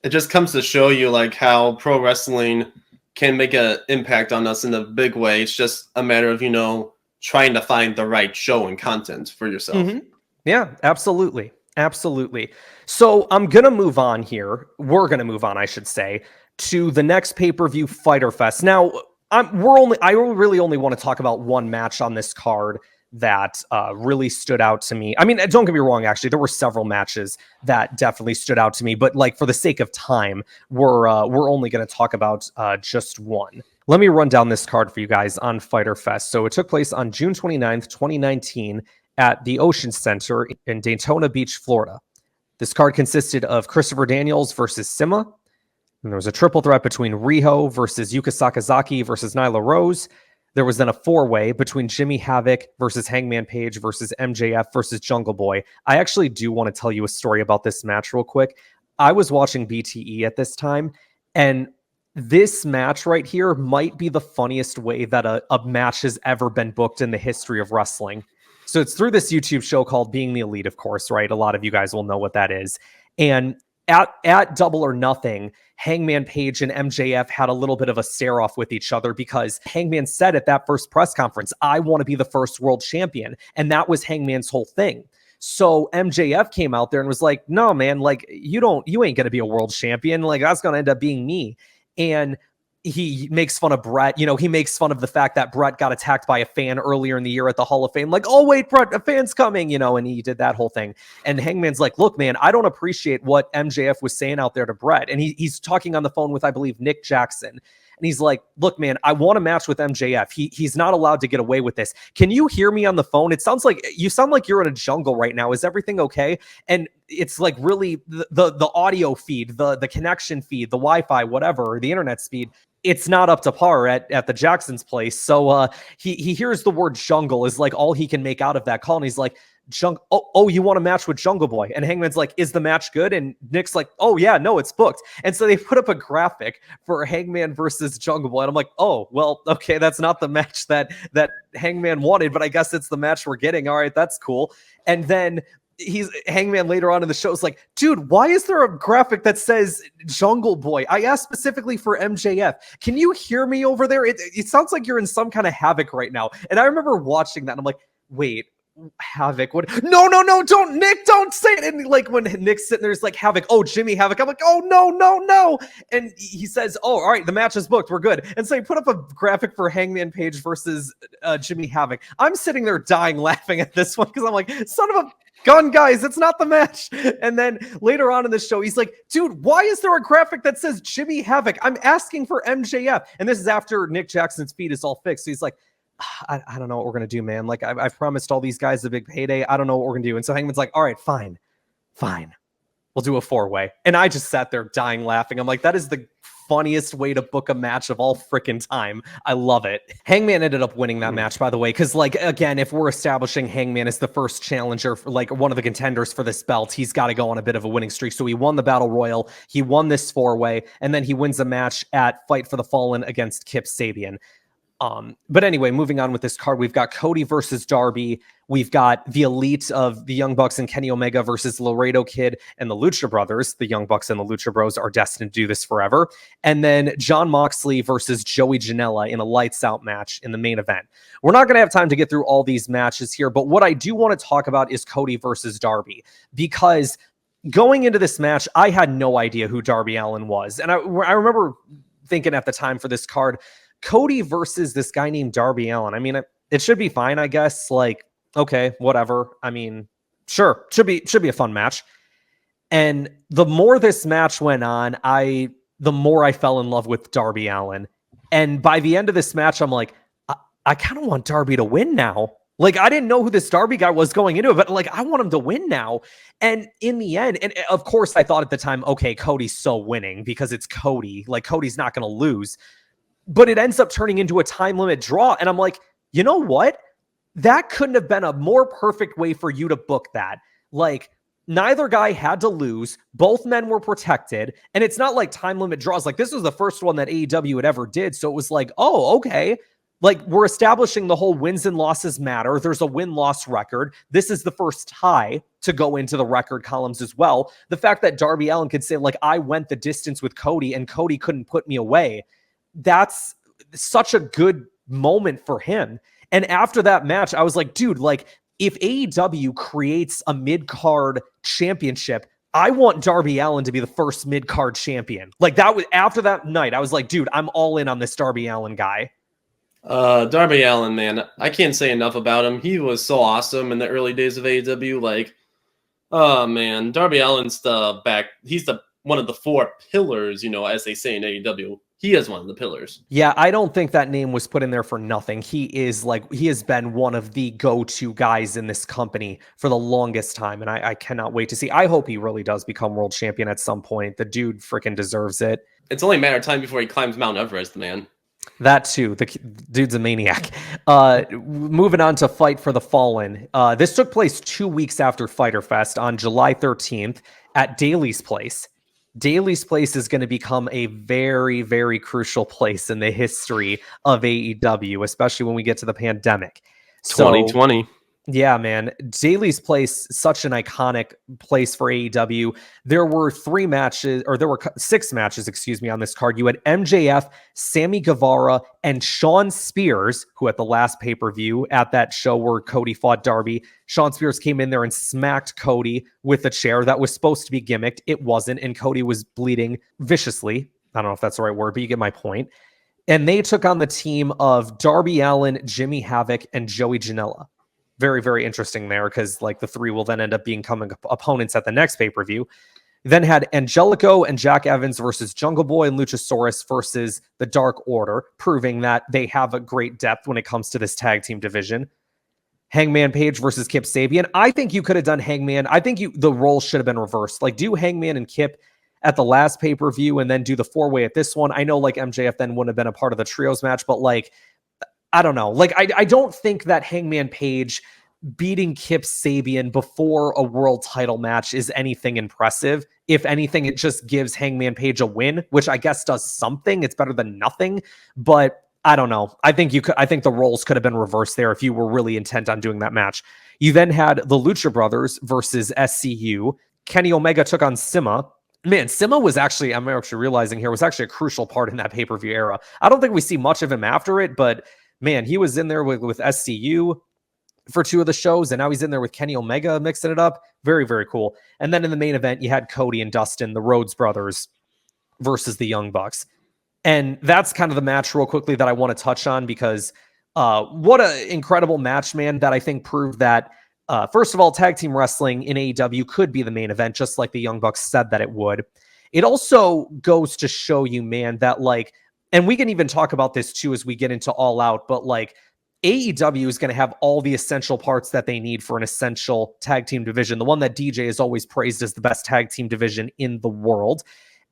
It just comes to show you like how pro wrestling can make an impact on us in a big way. It's just a matter of, trying to find the right show and content for yourself. Mm-hmm. Yeah, absolutely. Absolutely. So I'm going to move on here. We're going to move on, I should say, to the next pay-per-view, Fyter Fest. Now, I really only want to talk about one match on this card that really stood out to me. I mean, don't get me wrong, actually, there were several matches that definitely stood out to me, but like for the sake of time, we're only going to talk about just one. Let me run down this card for you guys on Fyter Fest. So it took place on June 29th, 2019, at the Ocean Center in Daytona Beach, Florida. This card consisted of Christopher Daniels versus Sima. And there was a triple threat between Riho versus Yuka Sakazaki versus Nyla Rose. There was then a four-way between Jimmy Havoc versus Hangman Page versus MJF versus Jungle Boy. I actually do want to tell you a story about this match real quick. I was watching BTE at this time, and this match right here might be the funniest way that a match has ever been booked in the history of wrestling. So it's through this YouTube show called Being the Elite, of course, right? A lot of you guys will know what that is. And at Double or Nothing, Hangman Page and MJF had a little bit of a stare-off with each other because Hangman said at that first press conference, I want to be the first world champion. And that was Hangman's whole thing. So MJF came out there and was like, no, man, like, you ain't going to be a world champion. Like, that's going to end up being me. And he makes fun of Brett. He makes fun of the fact that Brett got attacked by a fan earlier in the year at the Hall of Fame. Like, oh, wait, Brett, a fan's coming, and he did that whole thing. And Hangman's like, look, man, I don't appreciate what MJF was saying out there to Brett. And he's talking on the phone with, I believe, Nick Jackson. And he's like, look, man, I want a match with MJF. He's not allowed to get away with this. Can you hear me on the phone? It sounds like you sound like you're in a jungle right now. Is everything okay? And it's like really the audio feed, the connection feed, the Wi-Fi, whatever, the internet speed, it's not up to par at the Jackson's place. So he hears the word jungle is like all he can make out of that call. And he's like, oh, you want a match with Jungle Boy? And Hangman's like, is the match good? And Nick's like, oh yeah, no, it's booked. And so they put up a graphic for Hangman versus Jungle Boy. And I'm like, oh, well, okay, that's not the match that Hangman wanted, but I guess it's the match we're getting. All right, that's cool. And then Hangman later on in the show is like, dude, why is there a graphic that says Jungle Boy? I asked specifically for MJF. Can you hear me over there? It sounds like you're in some kind of Havoc right now. And I remember watching that and I'm like, wait, Havoc? What? No, don't, Nick, don't say it. And like when Nick's sitting there, it's like Havoc. Oh, Jimmy Havoc. I'm like, oh, no. And he says, oh, all right, the match is booked. We're good. And so he put up a graphic for Hangman Page versus Jimmy Havoc. I'm sitting there dying laughing at this one because I'm like, son of a gun, guys, it's not the match. And then later on in the show, he's like, dude, why is there a graphic that says Jimmy Havoc? I'm asking for MJF. And this is after Nick Jackson's feed is all fixed. So he's like, I don't know what we're going to do, man. Like, I've promised all these guys a big payday. I don't know what we're going to do. And so Hangman's like, all right, fine. We'll do a four-way. And I just sat there dying laughing. I'm like, that is the funniest way to book a match of all freaking time. I love it. Hangman ended up winning that match, by the way, because, like, again, if we're establishing Hangman as the first challenger, for, like, one of the contenders for this belt, he's got to go on a bit of a winning streak. So he won the Battle Royal, he won this four-way, and then he wins a match at Fight for the Fallen against Kip Sabian. But anyway, moving on with this card, we've got Cody versus Darby. We've got the elite of the Young Bucks and Kenny Omega versus Laredo Kid and the Lucha Brothers. The Young Bucks and the Lucha Bros are destined to do this forever. And then Jon Moxley versus Joey Janela in a lights out match in the main event. We're not going to have time to get through all these matches here, but what I do want to talk about is Cody versus Darby, because going into this match, I had no idea who Darby Allin was. And I remember thinking at the time for this card, Cody versus this guy named Darby Allin. I mean, it should be fine, I guess. Like, okay, whatever. I mean, sure, should be a fun match. And the more this match went on, the more I fell in love with Darby Allin. And by the end of this match, I'm like, I kind of want Darby to win now. Like, I didn't know who this Darby guy was going into it, but like, I want him to win now. And in the end, and of course, I thought at the time, okay, Cody's so winning because it's Cody. Like, Cody's not going to lose. But it ends up turning into a time limit draw. And I'm like, you know what? That couldn't have been a more perfect way for you to book that. Like, neither guy had to lose. Both men were protected. And it's not like time limit draws. Like, this was the first one that AEW had ever did. So it was like, oh, okay. Like, we're establishing the whole wins and losses matter. There's a win-loss record. This is the first tie to go into the record columns as well. The fact that Darby Allin could say, like, I went the distance with Cody and Cody couldn't put me away. That's such a good moment for him. And after that match, I was like, dude, like, if AEW creates a mid-card championship, I want Darby Allin to be the first mid-card champion. Like, that was after that night, I was like, dude, I'm all in on this Darby Allin guy. Darby Allin, man, I can't say enough about him. He was so awesome in the early days of AEW. Like, oh man, Darby Allin's he's one of the four pillars, you know, as they say in AEW. He is one of the pillars. Yeah, I don't think that name was put in there for nothing. He has been one of the go-to guys in this company for the longest time, and I cannot wait to see. I hope he really does become world champion at some point. The dude freaking deserves it. It's only a matter of time before he climbs Mount Everest, man. That too. The dude's a maniac. Moving on to Fight for the Fallen. This took place 2 weeks after Fyter Fest on July 13th at Daly's Place. Daly's Place is going to become a very, very crucial place in the history of AEW, especially when we get to the pandemic. 2020. Yeah, man. Daly's Place, such an iconic place for AEW. There were 6 matches, on this card. You had MJF, Sammy Guevara, and Shawn Spears, who at the last pay-per-view at that show where Cody fought Darby, Shawn Spears came in there and smacked Cody with a chair that was supposed to be gimmicked. It wasn't, and Cody was bleeding viciously. I don't know if that's the right word, but you get my point. And they took on the team of Darby Allin, Jimmy Havoc, and Joey Janela. Very, very interesting there, because like the 3 will then end up becoming opponents at the next pay-per-view. Then had Angelico and Jack Evans versus Jungle Boy and Luchasaurus versus the Dark Order, proving that they have a great depth when it comes to this tag team division. Hangman Page versus Kip Sabian. I think you could have done Hangman. I think the roles should have been reversed. Like, do Hangman and Kip at the last pay-per-view and then do the 4-way at this one. I know like MJF then wouldn't have been a part of the trios match, but like, I don't know. Like, I don't think that Hangman Page beating Kip Sabian before a world title match is anything impressive. If anything, it just gives Hangman Page a win, which I guess does something. It's better than nothing, but I don't know. I think the roles could have been reversed there if you were really intent on doing that match. You then had the Lucha Brothers versus SCU. Kenny Omega took on Sima. Man, Sima was actually, I'm actually realizing here, was actually a crucial part in that pay-per-view era. I don't think we see much of him after it, but man, he was in there with SCU for 2 of the shows, and now he's in there with Kenny Omega mixing it up. Very, very cool. And then in the main event, you had Cody and Dustin, the Rhodes Brothers, versus the Young Bucks. And that's kind of the match real quickly that I want to touch on, because what an incredible match, man, that I think proved that, first of all, tag team wrestling in AEW could be the main event, just like the Young Bucks said that it would. It also goes to show you, man, that like, and we can even talk about this too as we get into All Out, but like AEW is going to have all the essential parts that they need for an essential tag team division. The one that DJ has always praised as the best tag team division in the world.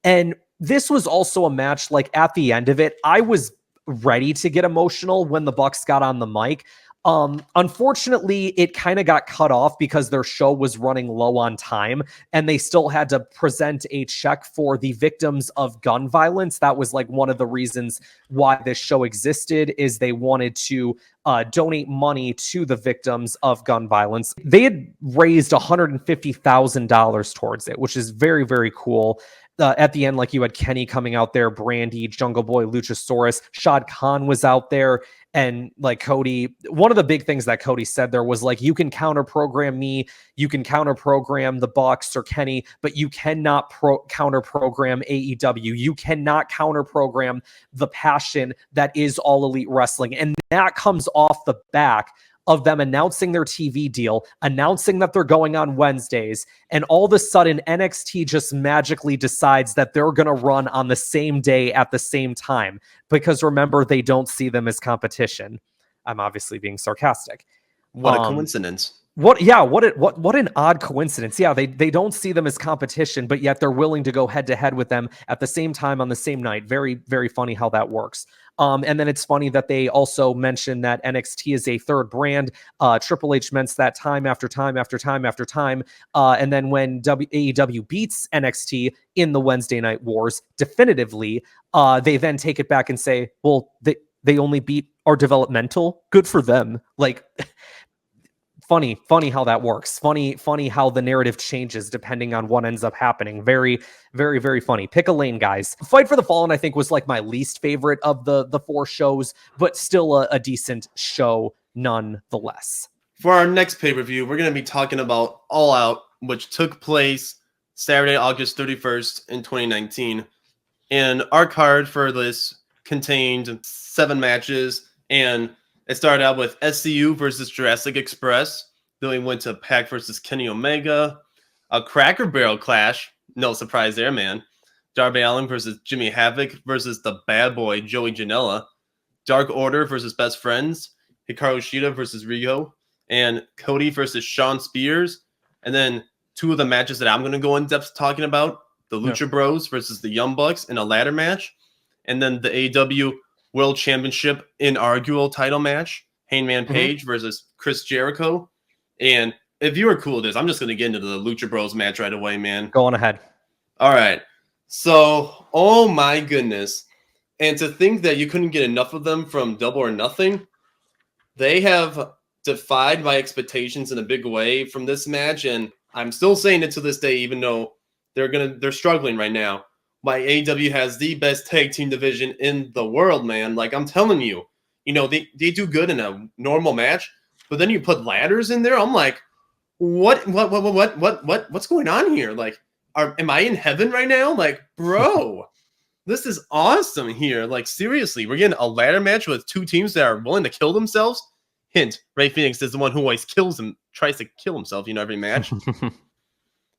And this was also a match, like at the end of it, I was ready to get emotional when the Bucks got on the mic. Unfortunately, it kind of got cut off because their show was running low on time and they still had to present a check for the victims of gun violence. That was like one of the reasons why this show existed, is they wanted to donate money to the victims of gun violence. They had raised $150,000 towards it, which is very, very cool. At the end, like, you had Kenny coming out there, Brandy, Jungle Boy, Luchasaurus, Shad Khan was out there. And like Cody, one of the big things that Cody said there was like, you can counter program me, you can counter program the Bucks or Kenny, but you cannot counter program AEW. You cannot counter program the passion that is All Elite Wrestling. And that comes off the back of them announcing their TV deal, announcing that they're going on Wednesdays, and all of a sudden NXT just magically decides that they're going to run on the same day at the same time. Because remember, they don't see them as competition. I'm obviously being sarcastic. What a coincidence. What an odd coincidence. Yeah, they don't see them as competition, but yet they're willing to go head to head with them at the same time on the same night. Very, very funny how that works. And then it's funny that they also mentioned that NXT is a third brand. Triple H mentions that time after time after time after time. And then when AEW beats NXT in the Wednesday Night Wars definitively, they then take it back and say, well, they only beat our developmental. Good for them. Like, funny how that works. Funny how the narrative changes depending on what ends up happening. Very, very, very funny. Pick a lane, guys. Fight for the Fallen, I think, was like my least favorite of the four shows, but still a decent show nonetheless. For our next pay-per-view, we're going to be talking about All Out, which took place Saturday, August 31st in 2019. And our card for this contained 7 matches, and it started out with SCU versus Jurassic Express. Then we went to Pac versus Kenny Omega. A Cracker Barrel clash. No surprise there, man. Darby Allin versus Jimmy Havoc versus the bad boy Joey Janela. Dark Order versus Best Friends. Hikaru Shida versus Riho. And Cody versus Shawn Spears. And then 2 of the matches that I'm going to go in depth talking about. The Lucha Bros versus the Young Bucks in a ladder match. And then the AEW World Championship inaugural title match, Hangman Page versus Chris Jericho. And if you were cool with this, I'm just going to get into the Lucha Bros match right away, man. Go on ahead. All right. So, oh my goodness. And to think that you couldn't get enough of them from Double or Nothing, they have defied my expectations in a big way from this match. And I'm still saying it to this day, even though they're struggling right now. Why AEW has the best tag team division in the world, man. Like, I'm telling you, they do good in a normal match, but then you put ladders in there. I'm like, what's going on here? Like, am I in heaven right now? Like, bro, this is awesome here. Like, seriously, we're getting a ladder match with 2 teams that are willing to kill themselves. Hint, Rey Fenix is the one who always tries to kill himself, every match.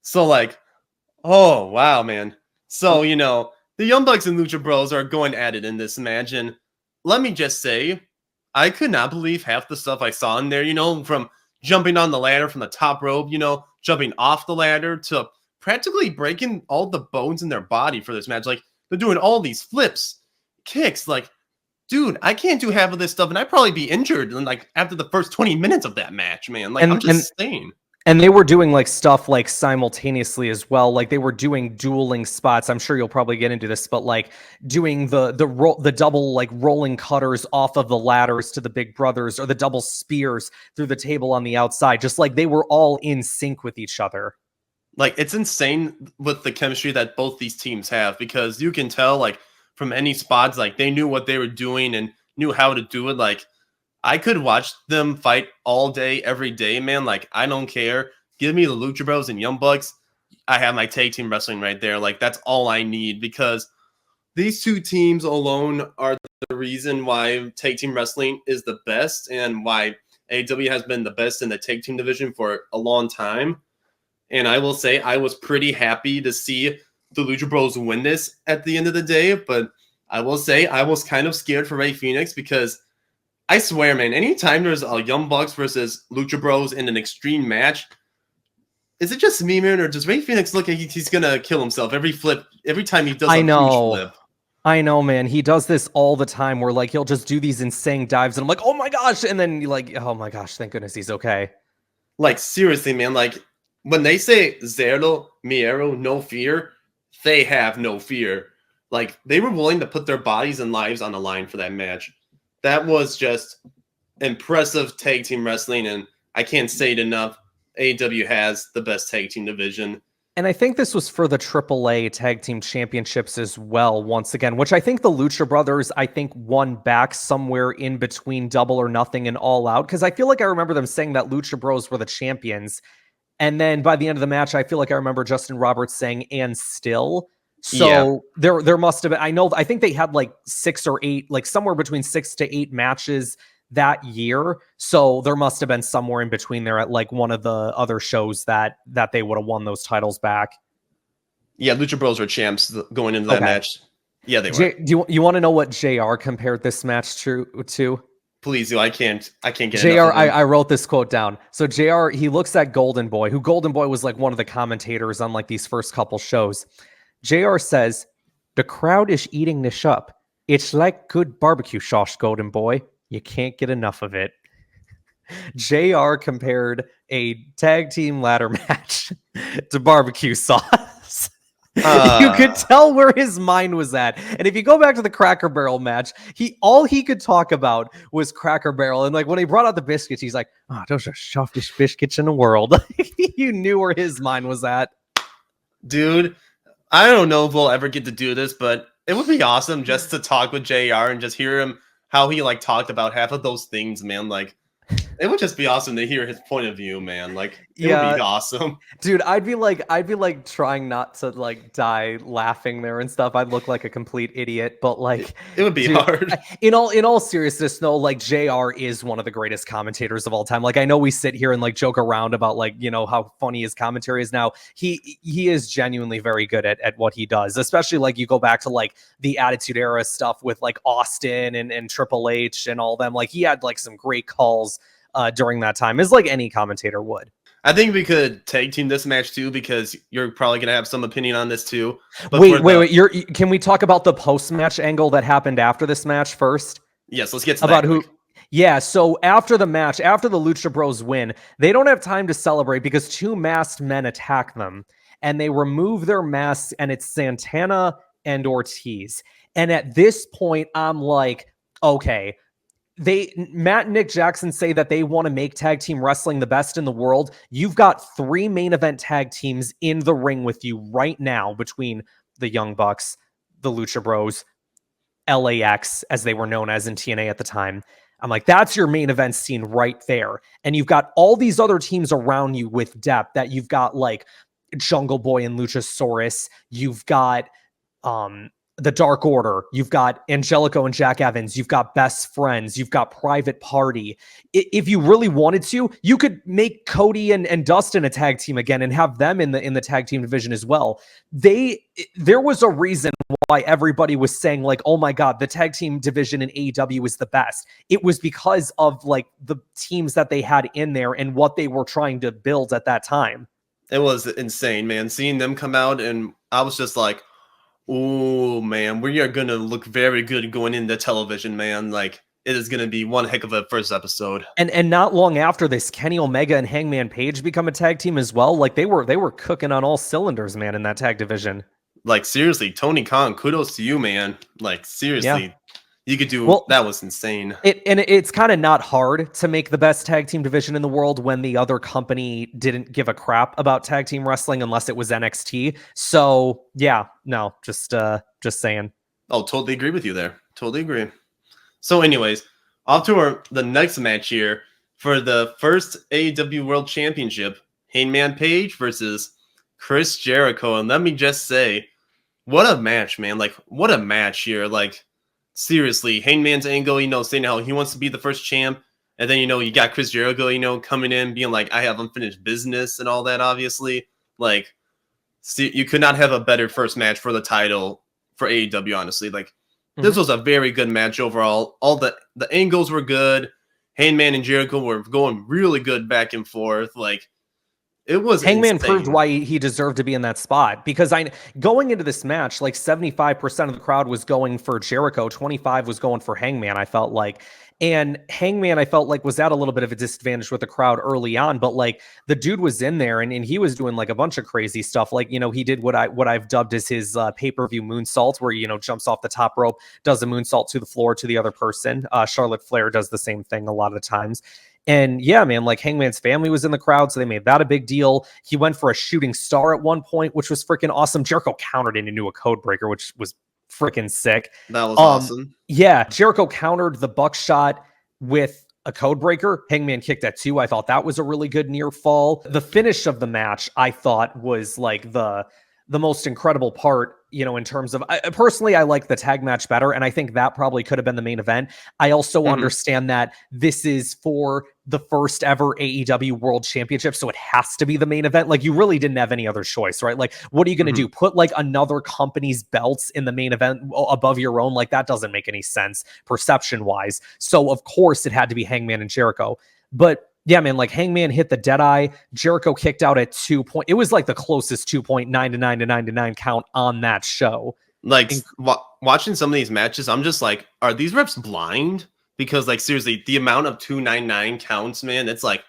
So, like, oh, wow, man. So, the Young Bucks and Lucha Bros are going at it in this match. And let me just say, I could not believe half the stuff I saw in there, from jumping on the ladder from the top rope, jumping off the ladder to practically breaking all the bones in their body for this match. Like, they're doing all these flips, kicks. Like, dude, I can't do half of this stuff. And I'd probably be injured after the first 20 minutes of that match, man. Like, I'm just saying. And they were doing like stuff like simultaneously as well. Like, they were doing dueling spots. I'm sure you'll probably get into this, but like doing the double like rolling cutters off of the ladders to the Big Brothers, or the double spears through the table on the outside. Just like they were all in sync with each other. Like, it's insane with the chemistry that both these teams have, because you can tell, like, from any spots, like, they knew what they were doing and knew how to do it. Like, I could watch them fight all day, every day, man. Like, I don't care. Give me the Lucha Bros and Young Bucks. I have my tag team wrestling right there. Like, that's all I need, because these 2 teams alone are the reason why tag team wrestling is the best, and why AEW has been the best in the tag team division for a long time. And I will say, I was pretty happy to see the Lucha Bros win this at the end of the day. But I will say, I was kind of scared for Rey Fenix, because I swear, man, anytime there's a Young Bucks versus Lucha Bros in an extreme match, is it just me, man, or does Rey Fenix look like he's gonna kill himself every time he does a huge flip? I know, man. He does this all the time where like he'll just do these insane dives and I'm like, oh my gosh. And then like, oh my gosh, thank goodness he's okay. Like seriously, man, like when they say zero miedo, no fear, they have no fear. Like they were willing to put their bodies and lives on the line for that match. That was just impressive tag team wrestling, and I can't say it enough. AEW has the best tag team division. And I think this was for the AAA Tag Team Championships as well, once again, which I think the Lucha Brothers, I think, won back somewhere in between Double or Nothing and All Out, because I feel like I remember them saying that Lucha Bros were the champions. And then by the end of the match, I feel like I remember Justin Roberts saying, and still. So there must have been, I think they had like 6 or 8, like somewhere between 6 to 8 matches that year. So there must have been somewhere in between there at like one of the other shows that they would have won those titles back. Yeah, Lucha Bros were champs going into that match. Yeah, they were. Do you want to know what JR compared this match to? Please do. I can't get JR, enough of him. I wrote this quote down. So JR, he looks at Golden Boy, who Golden Boy was like one of the commentators on like these first couple shows. JR says, the crowd is eating this up. It's like good barbecue sauce, Golden Boy. You can't get enough of it. JR compared a tag team ladder match to barbecue sauce. You could tell where his mind was at. And if you go back to the Cracker Barrel match, all he could talk about was Cracker Barrel. And like when he brought out the biscuits, he's like, oh, those are softest biscuits in the world. You knew where his mind was at. Dude, I don't know if we'll ever get to do this, but it would be awesome just to talk with JR and just hear him how he like talked about half of those things, man. Like it would just be awesome to hear his point of view, man. Like it would be awesome. Dude, I'd be like trying not to like die laughing there and stuff. I'd look like a complete idiot, but like it would be hard. In all seriousness, though, like JR is one of the greatest commentators of all time. Like I know we sit here and like joke around about like, you know, how funny his commentary is now. He is genuinely very good at what he does, especially like you go back to like the Attitude Era stuff with like Austin and Triple H and all them. Like he had like some great calls during that time, as like any commentator would. I think we could tag team this match too, because you're probably gonna have some opinion on this too. But wait. Can we talk about the post-match angle that happened after this match first? Yes, let's get to about that who. Yeah, so after the match, after the Lucha Bros win, they don't have time to celebrate because 2 masked men attack them, and they remove their masks, and it's Santana and Ortiz. And at this point, I'm like, okay. Matt and Nick Jackson say that they want to make tag team wrestling the best in the world. You've got 3 main event tag teams in the ring with you right now between the Young Bucks, the Lucha Bros, LAX, as they were known as in TNA at the time. I'm like, that's your main event scene right there. And you've got all these other teams around you with depth that you've got like Jungle Boy and Luchasaurus. You've got the Dark Order, you've got Angelico and Jack Evans, you've got Best Friends, you've got Private Party. If you really wanted to, you could make Cody and Dustin a tag team again and have them in the tag team division as well. There was a reason why everybody was saying like, oh my God, the tag team division in AEW is the best. It was because of like the teams that they had in there and what they were trying to build at that time. It was insane, man. Seeing them come out, and I was just like, oh man, we are gonna look very good going into television, man. Like it is gonna be one heck of a first episode. And not long after this, Kenny Omega and Hangman Page become a tag team as well. Like they were cooking on all cylinders, man, in that tag division. Like seriously, Tony Khan, kudos to you, man. Like seriously, you could do that. Was insane. It's kind of not hard to make the best tag team division in the world when the other company didn't give a crap about tag team wrestling unless it was NXT. So yeah, no, just saying. Oh, totally agree with you there. Totally agree. So anyways, off to the next match here for the first AEW World Championship, Hangman Page versus Chris Jericho. And let me just say, what a match, man. Like, what a match here. Like, seriously, Hangman's angle, saying how he wants to be the first champ. And then, you got Chris Jericho, coming in, being like, I have unfinished business and all that, obviously. Like, you could not have a better first match for the title for AEW, honestly. Like, this was a very good match overall. All the angles were good. Hangman and Jericho were going really good back and forth. Like, It was Hangman proved insane. why he deserved to be in that spot, because going into this match, like 75% of the crowd was going for Jericho, 25 was going for Hangman, I felt like. And Hangman, I felt like, was at a little bit of a disadvantage with the crowd early on, but like the dude was in there and he was doing like a bunch of crazy stuff. Like, he did what I've dubbed as his pay-per-view moonsault, where jumps off the top rope, does a moonsault to the floor to the other person. Charlotte Flair does the same thing a lot of the times. And yeah, man, like Hangman's family was in the crowd, so they made that a big deal. He went for a shooting star at one point, which was freaking awesome. Jericho countered it into a code breaker, which was freaking sick. That was awesome. Yeah, Jericho countered the buckshot with a code breaker. Hangman kicked that too. I thought that was a really good near fall. The finish of the match, I thought, was like the most incredible part, in terms of, personally, I like the tag match better, and I think that probably could have been the main event. I also understand that this is for the first ever AEW World Championship, so it has to be the main event. Like, you really didn't have any other choice, right? Like, what are you going to do? Put like another company's belts in the main event above your own? Like, that doesn't make any sense perception-wise. So, of course, it had to be Hangman and Jericho. But yeah, man, like Hangman hit the Deadeye. Jericho kicked out at 2 point. It was like the closest 2.9 to 9 to 9 to 9 count on that show. Like watching some of these matches, I'm just like, are these refs blind? Because like seriously, the amount of 299 counts, man, it's like,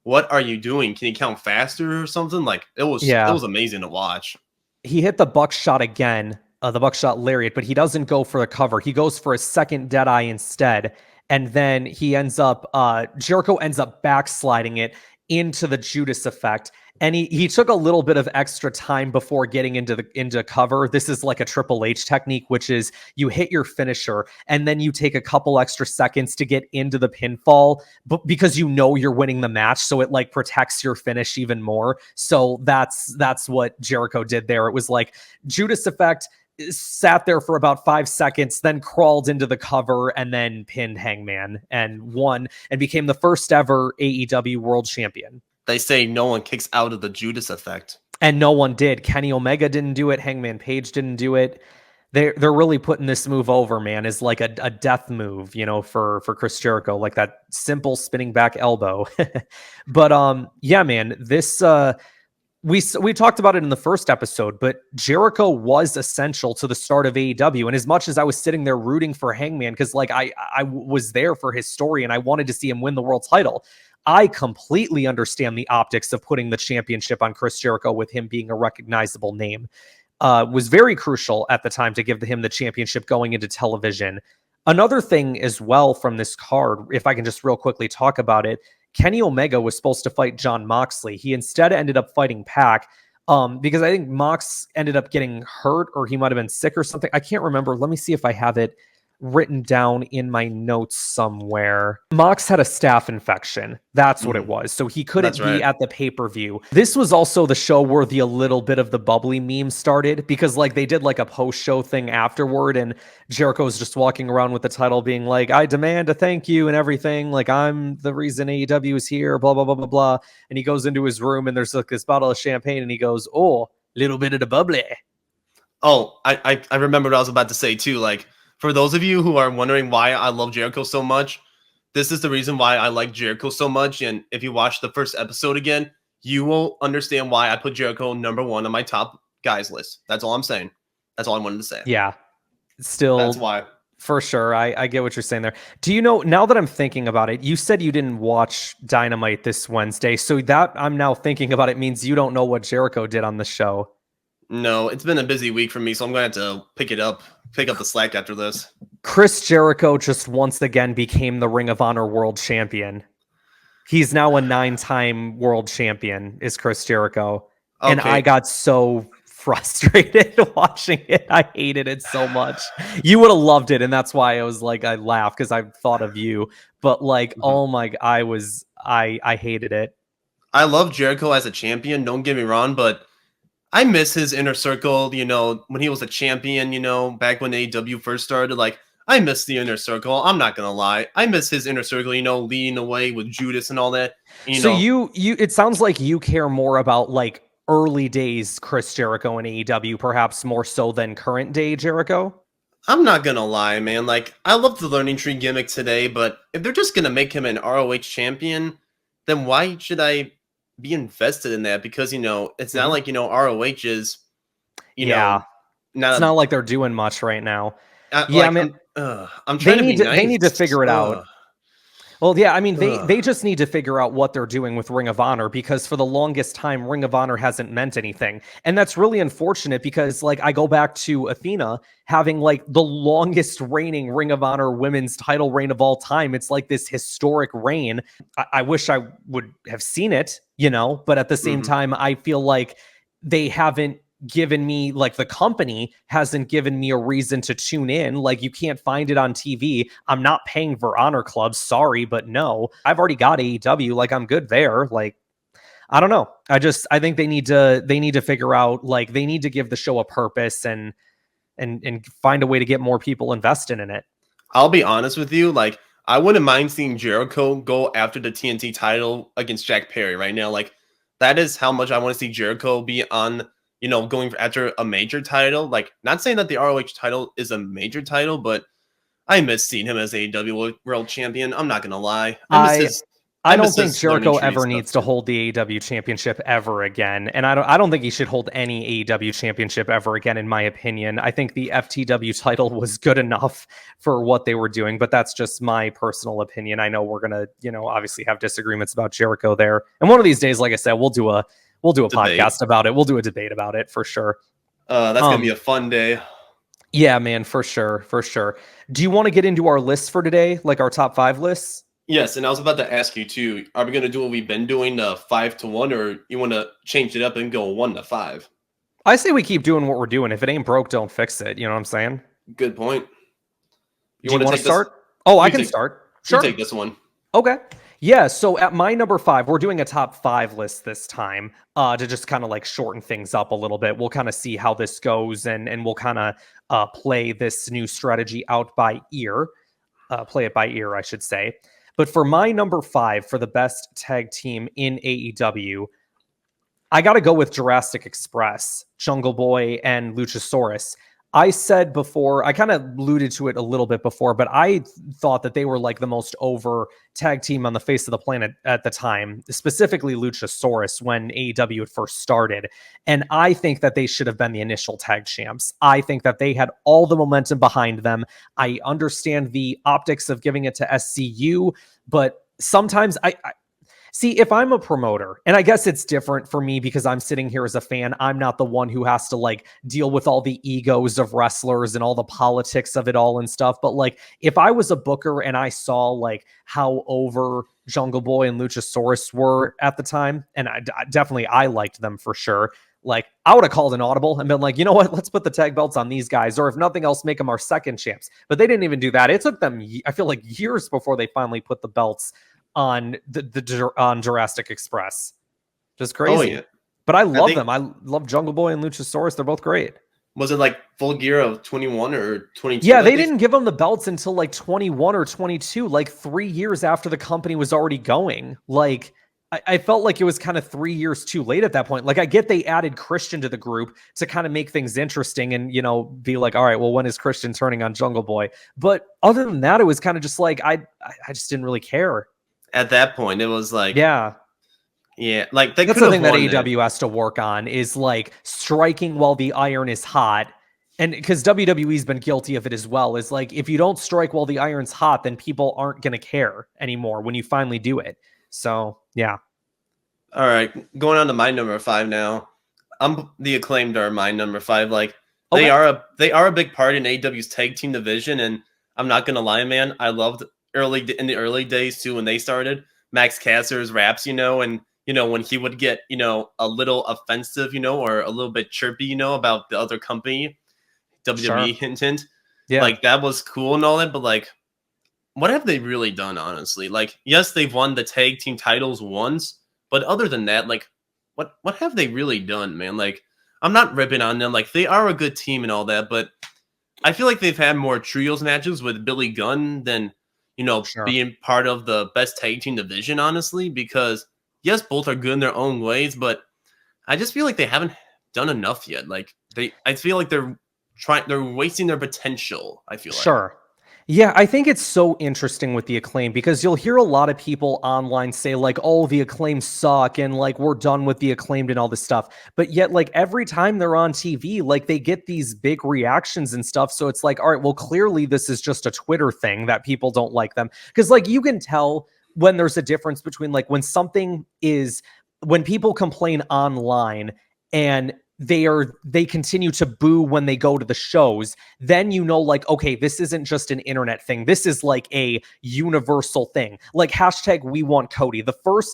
what are you doing? Can you count faster or something? Like it was amazing to watch. He hit the buckshot again, the buckshot lariat, but he doesn't go for the cover. He goes for a second Deadeye instead. And then Jericho ends up backsliding it into the Judas effect. And he took a little bit of extra time before getting into cover. This is like a Triple H technique, which is you hit your finisher and then you take a couple extra seconds to get into the pinfall, but because you're winning the match, so it like protects your finish even more. So that's what Jericho did there. It was like Judas effect, sat there for about 5 seconds, then crawled into the cover and then pinned Hangman and won and became the first ever AEW World Champion. They say no one kicks out of the Judas effect. And no one did. Kenny Omega didn't do it. Hangman Page didn't do it. They're really putting this move over, man, as like a death move, for Chris Jericho, like that simple spinning back elbow. But yeah, man, this we talked about it in the first episode, but Jericho was essential to the start of AEW. And as much as I was sitting there rooting for Hangman, because like I was there for his story and I wanted to see him win the world title, I completely understand the optics of putting the championship on Chris Jericho with him being a recognizable name. Was very crucial at the time to give him the championship going into television. Another thing as well from this card, if I can just real quickly talk about it, Kenny Omega was supposed to fight Jon Moxley. He instead ended up fighting Pac because I think Mox ended up getting hurt or he might have been sick or something. I can't remember. Let me see if I have it written down in my notes somewhere. Mox had a staph infection. That's what it was. So he couldn't be at the pay-per-view. This was also the show where a little bit of the bubbly meme started, because like they did like a post-show thing afterward and Jericho's just walking around with the title being like, I demand a thank you and everything. Like, I'm the reason AEW is here, blah, blah, blah, blah, blah. And he goes into his room and there's like this bottle of champagne and he goes, oh, little bit of the bubbly. Oh, I remember what I was about to say too. Like, for those of you who are wondering why I love Jericho so much, this is the reason why I like Jericho so much. And if you watch the first episode again, you will understand why I put Jericho number 1 on my top guys list. That's all I'm saying. That's all I wanted to say. Yeah. Still, that's why. For sure. I get what you're saying there. Do you know, now that I'm thinking about it, you said you didn't watch Dynamite this Wednesday. So that I'm now thinking about it means you don't know what Jericho did on the show. No, it's been a busy week for me, so I'm going to have to pick up the slack after this. Chris Jericho just once again became the Ring of Honor World Champion. He's now a 9-time world champion, is Chris Jericho. Okay. And I got so frustrated watching it. I hated it so much. You would have loved it, and that's why I was like, I laughed because I thought of you. But like, oh my, I hated it. I love Jericho as a champion, don't get me wrong, but I miss his inner circle, when he was a champion, back when AEW first started. Like, I miss the inner circle. I'm not going to lie. I miss his inner circle, leading away with Judas and all that. So you, it sounds like you care more about like early days Chris Jericho and AEW, perhaps more so than current day Jericho. I'm not going to lie, man. Like, I love the learning tree gimmick today, but if they're just going to make him an ROH champion, then why should I be invested in that because it's not Mhm. like ROH is you Yeah. know It's not not like they're doing much right now. Yeah, like man, I'm trying to be they need to nice. figure it out. Well, yeah, I mean, they Ugh. just need to figure out what they're doing with Ring of Honor because for the longest time, Ring of Honor hasn't meant anything. And that's really unfortunate because, like, I go back to Athena having, like, the longest reigning Ring of Honor women's title reign of all time. It's like this historic reign. I wish I would have seen it, but at the same Mhm. time, I feel like they haven't given me, like, the company hasn't given me a reason to tune in. Like, you can't find it on TV. I'm not paying for Honor Club, sorry, but no. I've already got AEW, like, I'm good there. Like, I don't know. I think they need to figure out, like, they need to give the show a purpose and find a way to get more people invested in it. I'll be honest with you, like I wouldn't mind seeing Jericho go after the TNT title against Jack Perry right now. Like that is how much I want to see Jericho be on, going after a major title. Like not saying that the ROH title is a major title, but I miss seeing him as AEW World Champion. I'm not gonna lie. I I I don't miss think his learning Jericho tree ever stuff needs to too. hold the AEW championship ever again. And I don't think he should hold any AEW championship ever again, in my opinion. I think the FTW title was good enough for what they were doing, but that's just my personal opinion. I know we're gonna, obviously have disagreements about Jericho there. And one of these days, like I said, we'll do a Debate. podcast about it. We'll do a debate about it for sure. That's gonna be Um, a fun day. yeah, man, for sure, for sure. Do you want to get into our lists for today, like our top 5 lists? Yes, and I was about to ask you too. Are we gonna do what we've been doing, 5-1, or you want to change it up and go 1-5? I say we keep doing what we're doing. If it ain't broke, don't fix it. You know what I'm saying? Good point. You Do you want to want to take this? start? Oh, I You can take start. you Sure. take this one. Okay. Yeah. So at my number 5, we're doing a top 5 list this time, to just kind of like shorten things up a little bit. We'll kind of see how this goes, and we'll kind of play this new strategy out by ear. Play it by ear, I should say. But for my number 5 for the best tag team in AEW, I got to go with Jurassic Express, Jungle Boy, and Luchasaurus. I said before, I kind of alluded to it a little bit before, but I thought that they were like the most over tag team on the face of the planet at the time, specifically Luchasaurus when AEW had first started. And I think that they should have been the initial tag champs. I think that they had all the momentum behind them. I understand the optics of giving it to SCU, but sometimes I see, if I'm a promoter, and I guess it's different for me because I'm sitting here as a fan, I'm not the one who has to like deal with all the egos of wrestlers and all the politics of it all and stuff. But like, if I was a booker and I saw like how over Jungle Boy and Luchasaurus were at the time, and definitely I liked them for sure. Like, I would have called an audible and been like, you know what? Let's put the tag belts on these guys, or if nothing else, make them our second champs. But they didn't even do that. It took them, I feel like, years before they finally put the belts on on Jurassic Express. Just Oh crazy. yeah, But I I love think them. I love Jungle Boy and Luchasaurus. They're both great. was it like full gear of 21 or 22 Yeah, that they they? didn't give them the belts until like 21 or 22, like 3 years after the company was already going. Like, I felt like it was kind of 3 years too late at that point. Like, I get they added Christian to the group to kind of make things interesting and, be like, all right, well, when is Christian turning on Jungle Boy? But other than that, it was kind of just like, I just didn't really care. At that point, it was like, Yeah. yeah, like they That's could the have thing that won it. AEW has to work on is like striking while the iron is hot. And because WWE's been guilty of it as well, is like if you don't strike while the iron's hot, then people aren't going to care anymore when you finally do it. So, yeah. All right, going on to my number 5 now. I'm the Acclaimed are my number 5. Like Okay. they are a big part in AEW's tag team division, and I'm not gonna lie, man. I loved in the early days too when they started. Max Caster's raps, and when he would get a little offensive, or a little bit chirpy, about the other company, WWE Sure. hint hint. Yeah. Like that was cool and all that, but like, what have they really done, honestly? Like, yes, they've won the tag team titles once, but other than that, like, what have they really done, man? Like, I'm not ripping on them. Like, they are a good team and all that, but I feel like they've had more trios matches with Billy Gunn than Sure. being part of the best tag team division, honestly. Because yes, both are good in their own ways, but I just feel like they haven't done enough yet. Like, I feel like they're wasting their potential. I feel like. Sure. Yeah, I think it's so interesting with the Acclaim because you'll hear a lot of people online say like, "Oh, the Acclaim suck," and like we're done with the Acclaimed and all this stuff. But yet, like every time they're on TV, like they get these big reactions and stuff. So it's like, all right, well, clearly this is just a Twitter thing that people don't like them because like you can tell when there's a difference between like when people complain online and they continue to boo when they go to the shows, then you know, like, okay, this isn't just an internet thing. This is like a universal thing. Like hashtag we want Cody.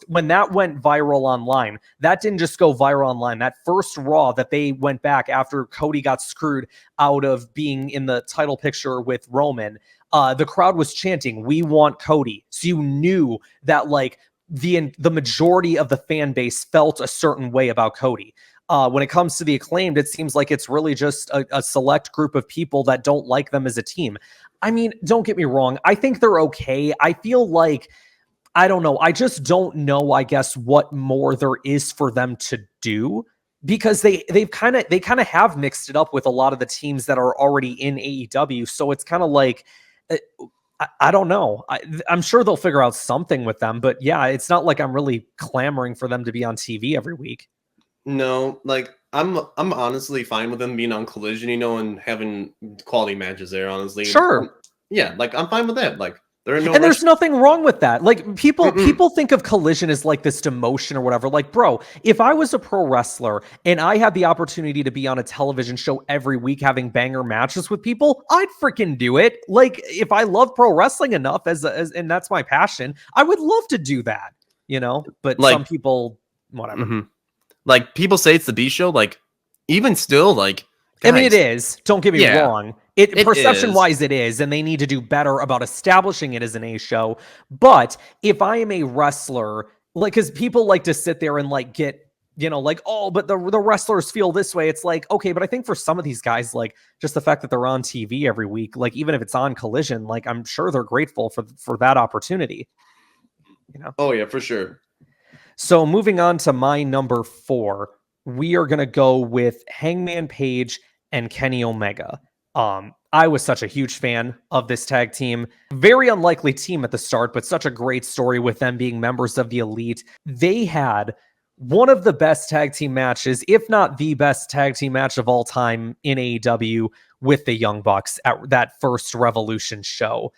When that went viral online, that didn't just go viral online. That first Raw that they went back after Cody got screwed out of being in the title picture with Roman, the crowd was chanting, "We want Cody." So you knew that like the majority of the fan base felt a certain way about Cody. When it comes to the Acclaimed, it seems like it's really just a select group of people that don't like them as a team. I mean, don't get me wrong. I think they're okay. I feel like, I don't know. I just don't know, I guess, what more there is for them to do because they kind of have mixed it up with a lot of the teams that are already in AEW. So it's kind of like, I don't know. I'm sure they'll figure out something with them, but yeah, it's not like I'm really clamoring for them to be on TV every week. No, like I'm honestly fine with them being on Collision, and having quality matches there. Honestly, Sure. Yeah, like I'm fine with that. Like there are no And rush. there's nothing wrong with that. Like people Mm-mm. people think of Collision as like this demotion or whatever. Like, bro, if I was a pro wrestler and I had the opportunity to be on a television show every week having banger matches with people, I'd freaking do it. Like if I love pro wrestling enough as and that's my passion, I would love to do that, But Like, some people whatever. mhm. Like people say it's the B show. Like even still, like I mean, it guys, is. Don't get me yeah, wrong. it Perception is. wise, it is, and they need to do better about establishing it as an A show. But if I am a wrestler, like, because people like to sit there and like get, like, oh, but the wrestlers feel this way. It's like, okay, but I think for some of these guys, like, just the fact that they're on TV every week, like, even if it's on Collision, like, I'm sure they're grateful for that opportunity. Oh yeah, for sure. So moving on to my number 4, we are going to go with Hangman Page and Kenny Omega. I was such a huge fan of this tag team. Very unlikely team at the start, but such a great story with them being members of the Elite. They had one of the best tag team matches, if not the best tag team match of all time in AEW with the Young Bucks at that first Revolution show.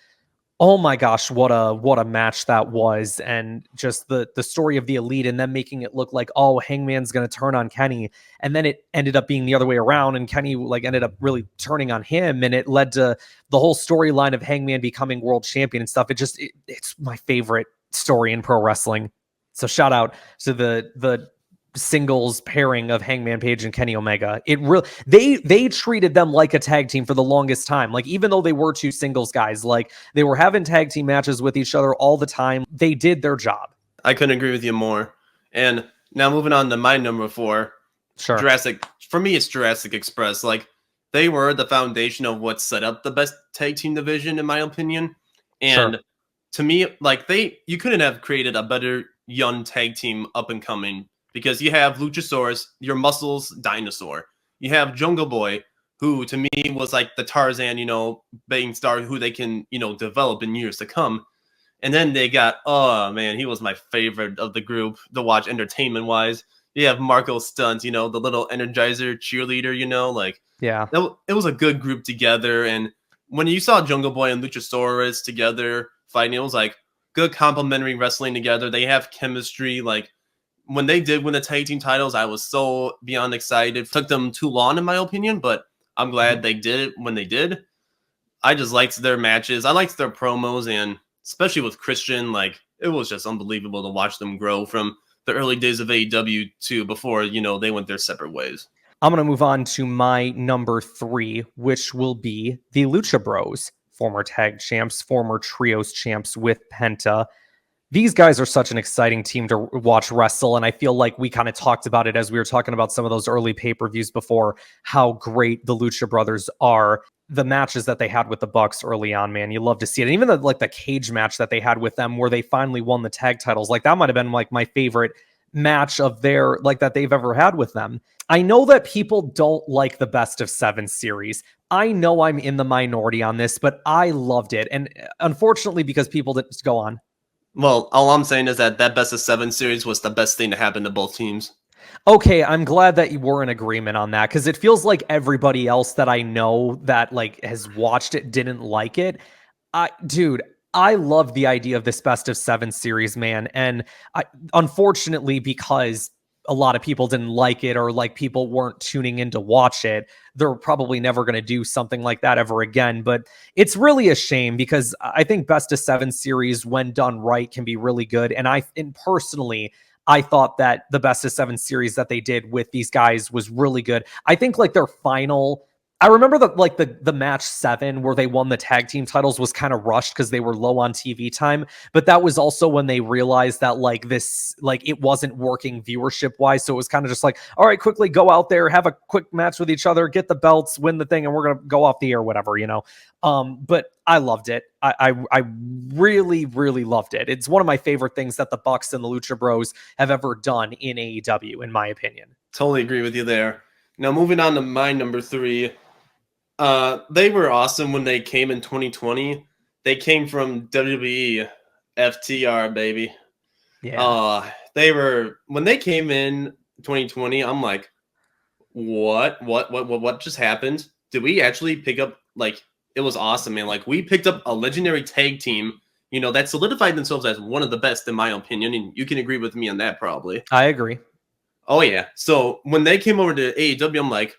Oh my gosh, what a match that was. And just the story of the Elite and them making it look like, oh, Hangman's going to turn on Kenny. And then it ended up being the other way around. And Kenny like ended up really turning on him. And it led to the whole storyline of Hangman becoming world champion and stuff. It's my favorite story in pro wrestling. So shout out to the singles pairing of Hangman Page and Kenny Omega. It really they treated them like a tag team for the longest time. Like even though they were two singles guys, like they were having tag team matches with each other all the time. They did their job. I couldn't agree with you more. And now moving on to my number 4, Sure. Jurassic. For me, it's Jurassic Express. Like they were the foundation of what set up the best tag team division, in my opinion. And Sure. to me, like you couldn't have created a better young tag team up and coming. Because you have Luchasaurus, your muscles dinosaur. You have Jungle Boy, who to me was like the Tarzan, being star who they can, develop in years to come. And then they got, oh man, he was my favorite of the group to watch entertainment wise. You have Marco Stunt, the little Energizer cheerleader, like Yeah. it was a good group together. And when you saw Jungle Boy and Luchasaurus together fighting, it was like good complementary wrestling together. They have chemistry, like. When they did win the tag team titles, I was so beyond excited. It took them too long, in my opinion, but I'm glad they did it when they did. I just liked their matches. I liked their promos, and especially with Christian, like it was just unbelievable to watch them grow from the early days of AEW to before, they went their separate ways. I'm going to move on to my number 3, which will be the Lucha Bros, former tag champs, former trios champs with Penta. These guys are such an exciting team to watch wrestle, and I feel like we kind of talked about it as we were talking about some of those early pay-per-views before, how great the Lucha Brothers are. The matches that they had with the Bucks early on, man, you love to see it. And even the cage match that they had with them where they finally won the tag titles, like that might have been like my favorite match of their, like that they've ever had with them. I know that people don't like the best of 7 series. I know I'm in the minority on this, but I loved it. And unfortunately, because people didn't go on. Well, all I'm saying is that best of 7 series was the best thing to happen to both teams. Okay, I'm glad that you were in agreement on that because it feels like everybody else that I know that like has watched it didn't like it. Dude, I love the idea of this best of 7 series, man. And unfortunately, because a lot of people didn't like it or like people weren't tuning in to watch it, they're probably never going to do something like that ever again. But it's really a shame because I think best of 7 series, when done right, can be really good. And personally, I thought that the best of 7 series that they did with these guys was really good. I think like their final, I remember the match 7 where they won the tag team titles was kind of rushed because they were low on TV time, but that was also when they realized that like this like it wasn't working viewership wise, so it was kind of just like, all right, quickly go out there, have a quick match with each other, get the belts, win the thing, and we're gonna go off the air, whatever, you know. But I loved it. I really really loved it. It's one of my favorite things that the Bucks and the Lucha Bros have ever done in AEW, in my opinion. Totally agree with you there. Now moving on to my number 3. They were awesome when they came in 2020. They came from WWE, FTR, baby. Yeah. They were when they came in 2020. I'm like, what just happened? Did we actually pick up like it was awesome, man? Like we picked up a legendary tag team, that solidified themselves as one of the best in my opinion, and you can agree with me on that probably. I agree. Oh yeah. So when they came over to AEW, I'm like,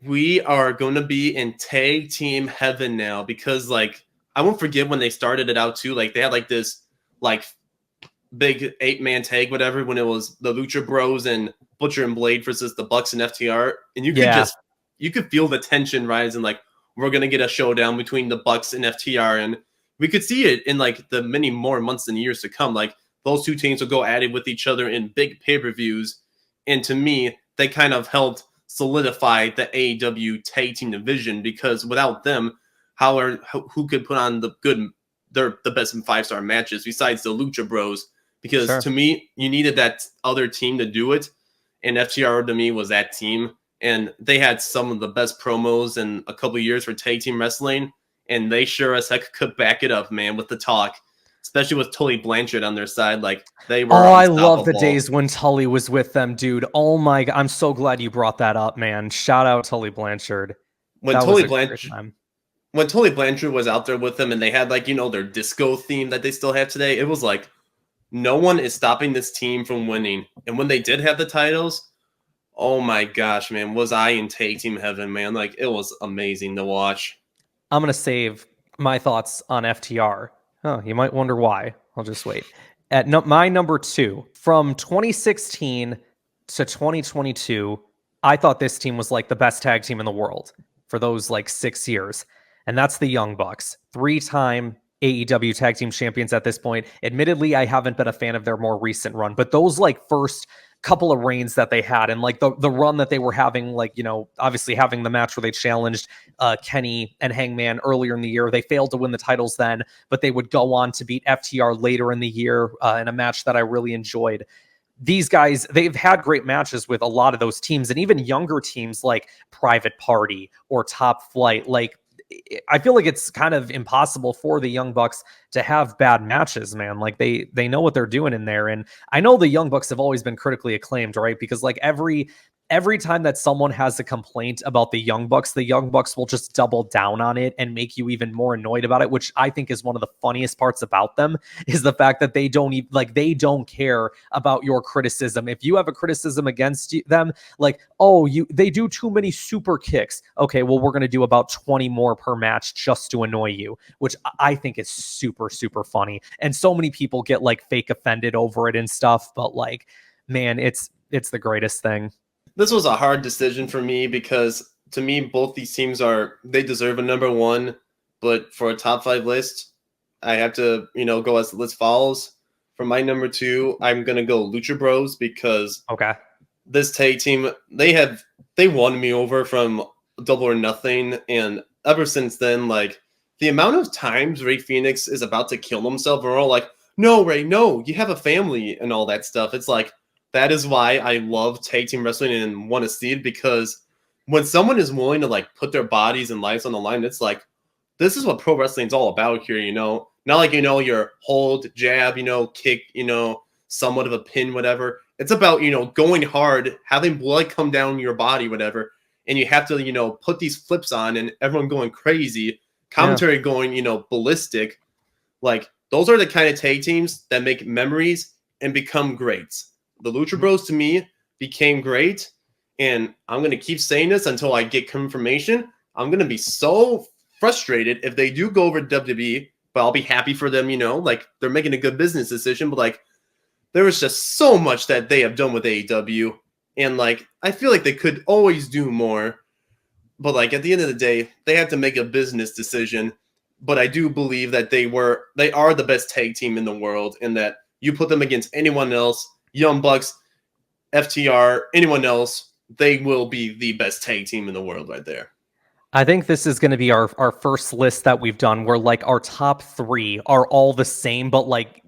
we are going to be in tag team heaven now because like I won't forget when they started it out too. Like they had like this like big 8-man tag, whatever, when it was the Lucha Bros and Butcher and Blade versus the Bucks and FTR, and Yeah. you could feel the tension rising. Like we're gonna get a showdown between the Bucks and FTR, and we could see it in like the many more months and years to come. Like those two teams will go at it with each other in big pay-per-views, and to me, they kind of helped solidify the AEW tag team division because without them, who could put on the best 5-star matches besides the Lucha Bros? Because Sure. to me, you needed that other team to do it, and FTR to me was that team, and they had some of the best promos in a couple of years for tag team wrestling, and they sure as heck could back it up, man, with the talk, especially with Tully Blanchard on their side. Like they were Oh, I love the unstoppable. days when Tully was with them, dude. Oh my God. I'm so glad you brought that up, man. Shout out Tully Blanchard. When That was Tully a great Blanchard time. when Tully Blanchard was out there with them, and they had like their disco theme that they still have today, it was like no one is stopping this team from winning. And when they did have the titles, oh my gosh, man, was I in tag team heaven, man? Like it was amazing to watch. I'm going to save my thoughts on FTR. Oh, you might wonder why. I'll just wait. At my number 2, from 2016 to 2022, I thought this team was like the best tag team in the world for those like 6 years. And that's the Young Bucks, 3-time AEW tag team champions at this point. Admittedly, I haven't been a fan of their more recent run, but those like first couple of reigns that they had and like the run that they were having, like, obviously having the match where they challenged Kenny and Hangman earlier in the year. They failed to win the titles then, but they would go on to beat FTR later in the year in a match that I really enjoyed. These guys, they've had great matches with a lot of those teams and even younger teams like Private Party or Top Flight. Like, I feel like it's kind of impossible for the Young Bucks to have bad matches, man. Like they know what they're doing in there. And I know the Young Bucks have always been critically acclaimed, right? Because like every time that someone has a complaint about the Young Bucks will just double down on it and make you even more annoyed about it, which I think is one of the funniest parts about them is the fact that they don't care about your criticism. If you have a criticism against them, like, oh, they do too many super kicks. Okay, well, we're going to do about 20 more per match just to annoy you, which I think is super, super funny. And so many people get like fake offended over it and stuff, but like, man, it's the greatest thing. This was a hard decision for me because to me, both these teams they deserve a number 1, but for a top 5 list, I have to, go as the list follows. For my number 2, I'm going to go Lucha Bros because Okay. this tag team, they won me over from Double or Nothing, and ever since then, like the amount of times Ray Phoenix is about to kill himself, we're all like, no, Ray, no, you have a family and all that stuff. It's like that is why I love tag team wrestling and want to see it because when someone is willing to like put their bodies and lives on the line, it's like, this is what pro wrestling's all about here, Not like, your hold, jab, kick, somewhat of a pin, whatever. It's about, going hard, having blood come down your body, whatever. And you have to, put these flips on and everyone going crazy, commentary going, ballistic. Like, those are the kind of tag teams that make memories and become greats. The Lucha Bros, to me, became great. And I'm going to keep saying this until I get confirmation. I'm going to be so frustrated if they do go over to WWE, but I'll be happy for them, like they're making a good business decision. But like, there is just so much that they have done with AEW. And like, I feel like they could always do more. But like, at the end of the day, they have to make a business decision. But I do believe that they are the best tag team in the world, and that you put them against anyone else, Young Bucks, FTR, anyone else, they will be the best tag team in the world right there. I think this is going to be our first list that we've done where like our top 3 are all the same, but like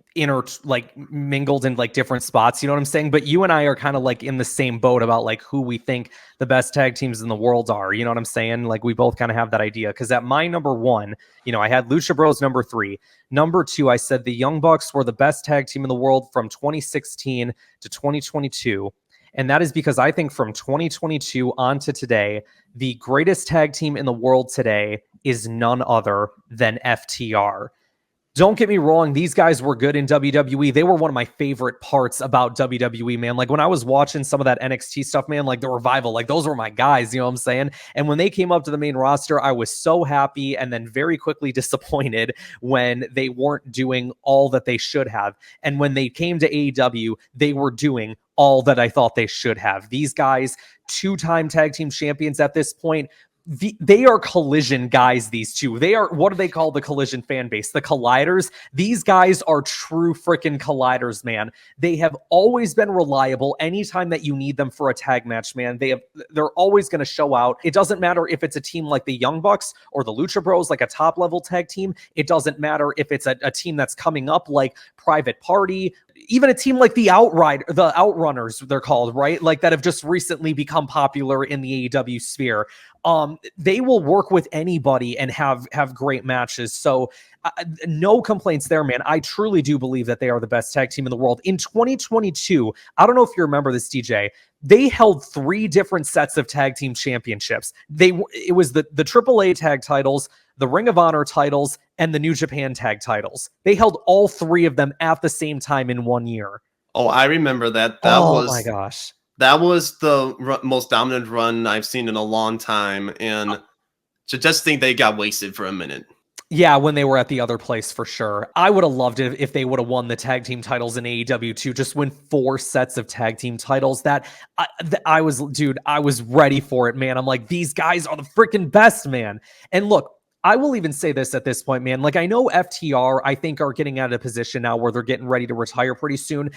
mingled in like different spots. You know what I'm saying? But you and I are kind of like in the same boat about like who we think the best tag teams in the world are. You know what I'm saying? Like we both kind of have that idea. Because at my number 1, I had Lucha Bros number 3. Number 2, I said the Young Bucks were the best tag team in the world from 2016 to 2022. And that is because I think from 2022 on to today, the greatest tag team in the world today is none other than FTR. Don't get me wrong, these guys were good in WWE. They were one of my favorite parts about WWE, man. Like when I was watching some of that NXT stuff, man, like the Revival, like those were my guys, you know what I'm saying? And when they came up to the main roster, I was so happy and then very quickly disappointed when they weren't doing all that they should have. And when they came to AEW, they were doing all that I thought they should have. These guys, 2-time tag team champions at this point, they are Collision guys, these two. They are, what do they call the Collision fan base? The Colliders. These guys are true freaking Colliders, man. They have always been reliable anytime that you need them for a tag match, man. They're always going to show out. It doesn't matter if it's a team like the Young Bucks or the Lucha Bros, like a top-level tag team. It doesn't matter if it's a team that's coming up like Private Party, even a team like the Outrunners, they're called, right? Like that have just recently become popular in the AEW sphere. They will work with anybody and have great matches. So no complaints there, man. I truly do believe that they are the best tag team in the world. In 2022, I don't know if you remember this, DJ, they held 3 different sets of tag team championships. It was the AAA tag titles, the Ring of Honor titles, and the New Japan tag titles. They held all 3 of them at the same time in 1 year. Oh, I remember that. My gosh. That was the most dominant run I've seen in a long time. And to just think they got wasted for a minute. Yeah, when they were at the other place, for sure. I would have loved it if they would have won the tag team titles in AEW too. Just win 4 sets of tag team titles. I was ready for it, man. I'm like, these guys are the freaking best, man. And look, I will even say this at this point, man. Like, I know FTR, I think, are getting out of a position now where they're getting ready to retire pretty soon.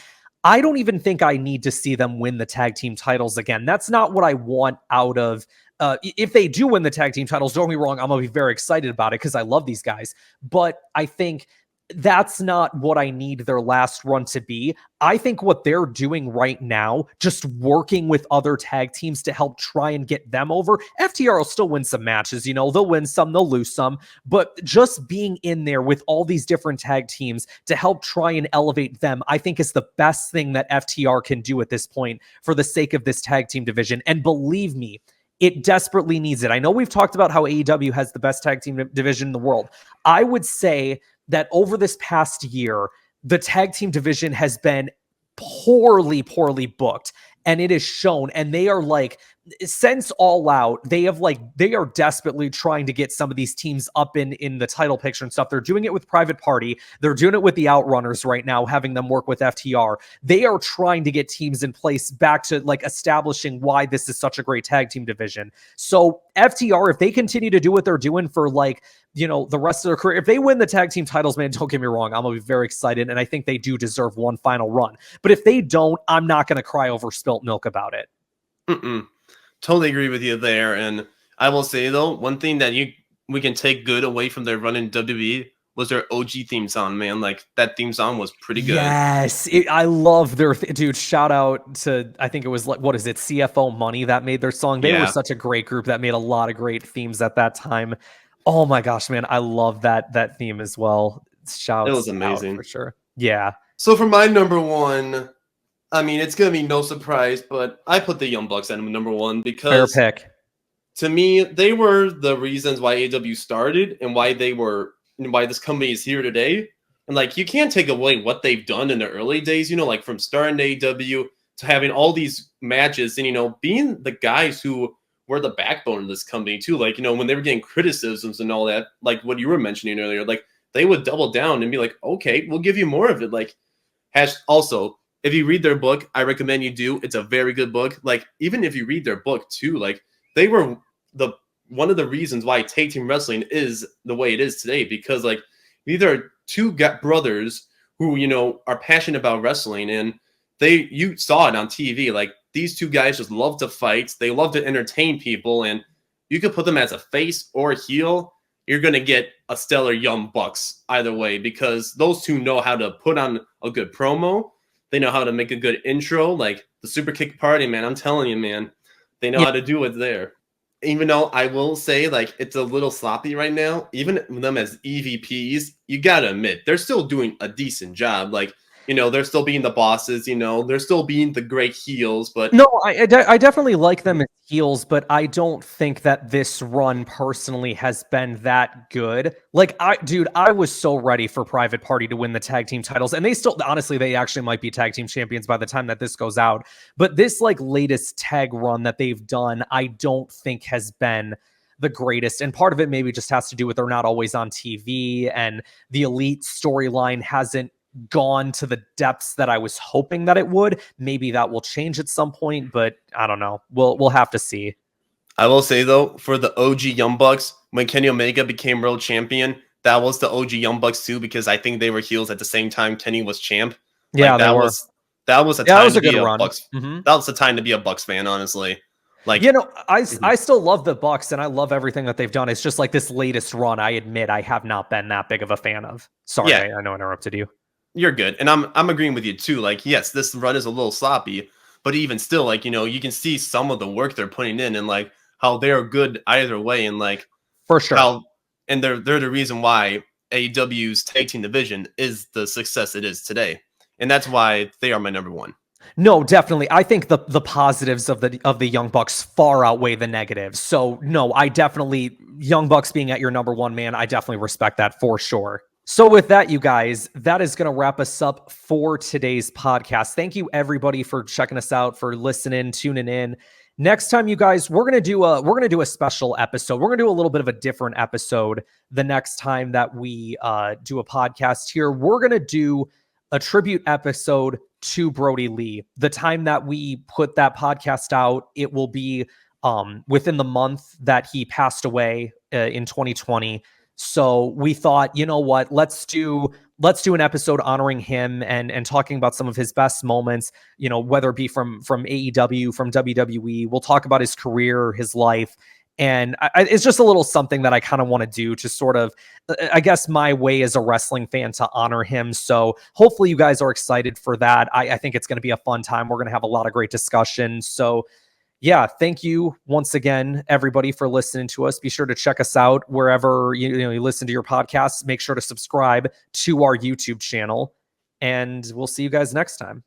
I don't even think I need to see them win the tag team titles again. That's not what I want out of. If they do win the tag team titles, don't get me wrong, I'm going to be very excited about it because I love these guys. But I think that's not what I need their last run to be. I think what they're doing right now, just working with other tag teams to help try and get them over. FTR will still win some matches, they'll win some, they'll lose some, but just being in there with all these different tag teams to help try and elevate them, I think is the best thing that FTR can do at this point for the sake of this tag team division. And believe me, it desperately needs it. I know we've talked about how AEW has the best tag team division in the world. I would say that over this past year, the tag team division has been poorly booked, and it is shown. And they are like, since All Out, they are desperately trying to get some of these teams up in the title picture and stuff. They're doing it with Private Party. They're doing it with the Outrunners right now, having them work with FTR. They are trying to get teams in place back to like establishing why this is such a great tag team division. So FTR, if they continue to do what they're doing for the rest of their career, if they win the tag team titles, man, don't get me wrong, I'm gonna be very excited, and I think they do deserve one final run. But if they don't, I'm not gonna cry over spilt milk about it. Totally agree with you there. And I will say though, one thing that we can take good away from their run in WWE was their OG theme song, man. Like that theme song was pretty good. Yes, I love their dude. Shout out to, I think it was like, what is it, CFO Money that made their song. They were Yeah, such a great group that made a lot of great themes at that time. Oh my gosh, man, I love that theme as well. it was Shouts out for amazing. sure. Yeah, So for my number one, I mean, it's gonna be no surprise, but I put the Young Bucks at number one fair because pick. to me, they were the reasons why AEW started and why they were and why this company is here today. And like you can't take away what they've done in the early days, like from starting AEW to having all these matches and being the guys who were the backbone of this company too. Like, when they were getting criticisms and all that, like what you were mentioning earlier, like they would double down and be like, okay, we'll give you more of it. Like also, if you read their book, I recommend you do. It's a very good book. Like, even if you read their book too, like they were the one of the reasons why tag team wrestling is the way it is today, because like these are two brothers who are passionate about wrestling, and you saw it on TV. Like these two guys just love to fight, they love to entertain people, and you could put them as a face or a heel. You're gonna get a stellar Young Bucks either way, because those two know how to put on a good promo. They know how to make a good intro, like the super kick party, man. I'm telling you, man, they know Yeah. how to do it there. Even though I will say, like, it's a little sloppy right now, even them as EVPs, you gotta admit, they're still doing a decent job. Like, they're still being the bosses, they're still being the great heels, but No, I definitely like them as heels, but I don't think that this run personally has been that good. Like, I was so ready for Private Party to win the tag team titles, and honestly, they actually might be tag team champions by the time that this goes out. But this like latest tag run that they've done, I don't think has been the greatest. And part of it maybe just has to do with they're not always on TV, and the Elite storyline hasn't gone to the depths that I was hoping that it would. Maybe that will change at some point, but I don't know. We'll have to see. I will say though, for the OG Young Bucks, when Kenny Omega became world champion, that was the OG Young Bucks too, because I think they were heels at the same time Kenny was champ. Yeah, Like they were. that was a Yeah, that time was to a be good a run. Bucks. Mm-hmm. That was the time to be a Bucks fan, honestly. Like, I still love the Bucks, and I love everything that they've done. It's just like this latest run, I admit I have not been that big of a fan of. Sorry, yeah, I know I interrupted you. you're good, and I'm agreeing with you too. Like, yes, this run is a little sloppy, but even still, like you can see some of the work they're putting in, and like how they're good either way, and like For sure. how and they're the reason why AEW's tag team division is the success it is today, and that's why they are my number one. No, definitely. I think the positives of the Young Bucks far outweigh the negatives. So no, I definitely, Young Bucks being at your number one, man, I definitely respect that for sure. So with that, you guys, that is going to wrap us up for today's podcast. Thank you everybody for checking us out, for listening, tuning in. Next time, you guys, we're gonna do a special episode. We're gonna do a little bit of a different episode the next time that we do a podcast here. We're gonna do a tribute episode to Brody Lee. The time that we put that podcast out, it will be within the month that he passed away in 2020. So we thought, you know what, let's do an episode honoring him and talking about some of his best moments, whether it be from AEW, from WWE. We'll talk about his career, his life. And it's just a little something that I kind of want to do to sort of, I guess, my way as a wrestling fan to honor him. So hopefully you guys are excited for that. I think it's going to be a fun time. We're going to have a lot of great discussion. So yeah, thank you once again, everybody, for listening to us. Be sure to check us out wherever you listen to your podcasts. Make sure to subscribe to our YouTube channel, and we'll see you guys next time.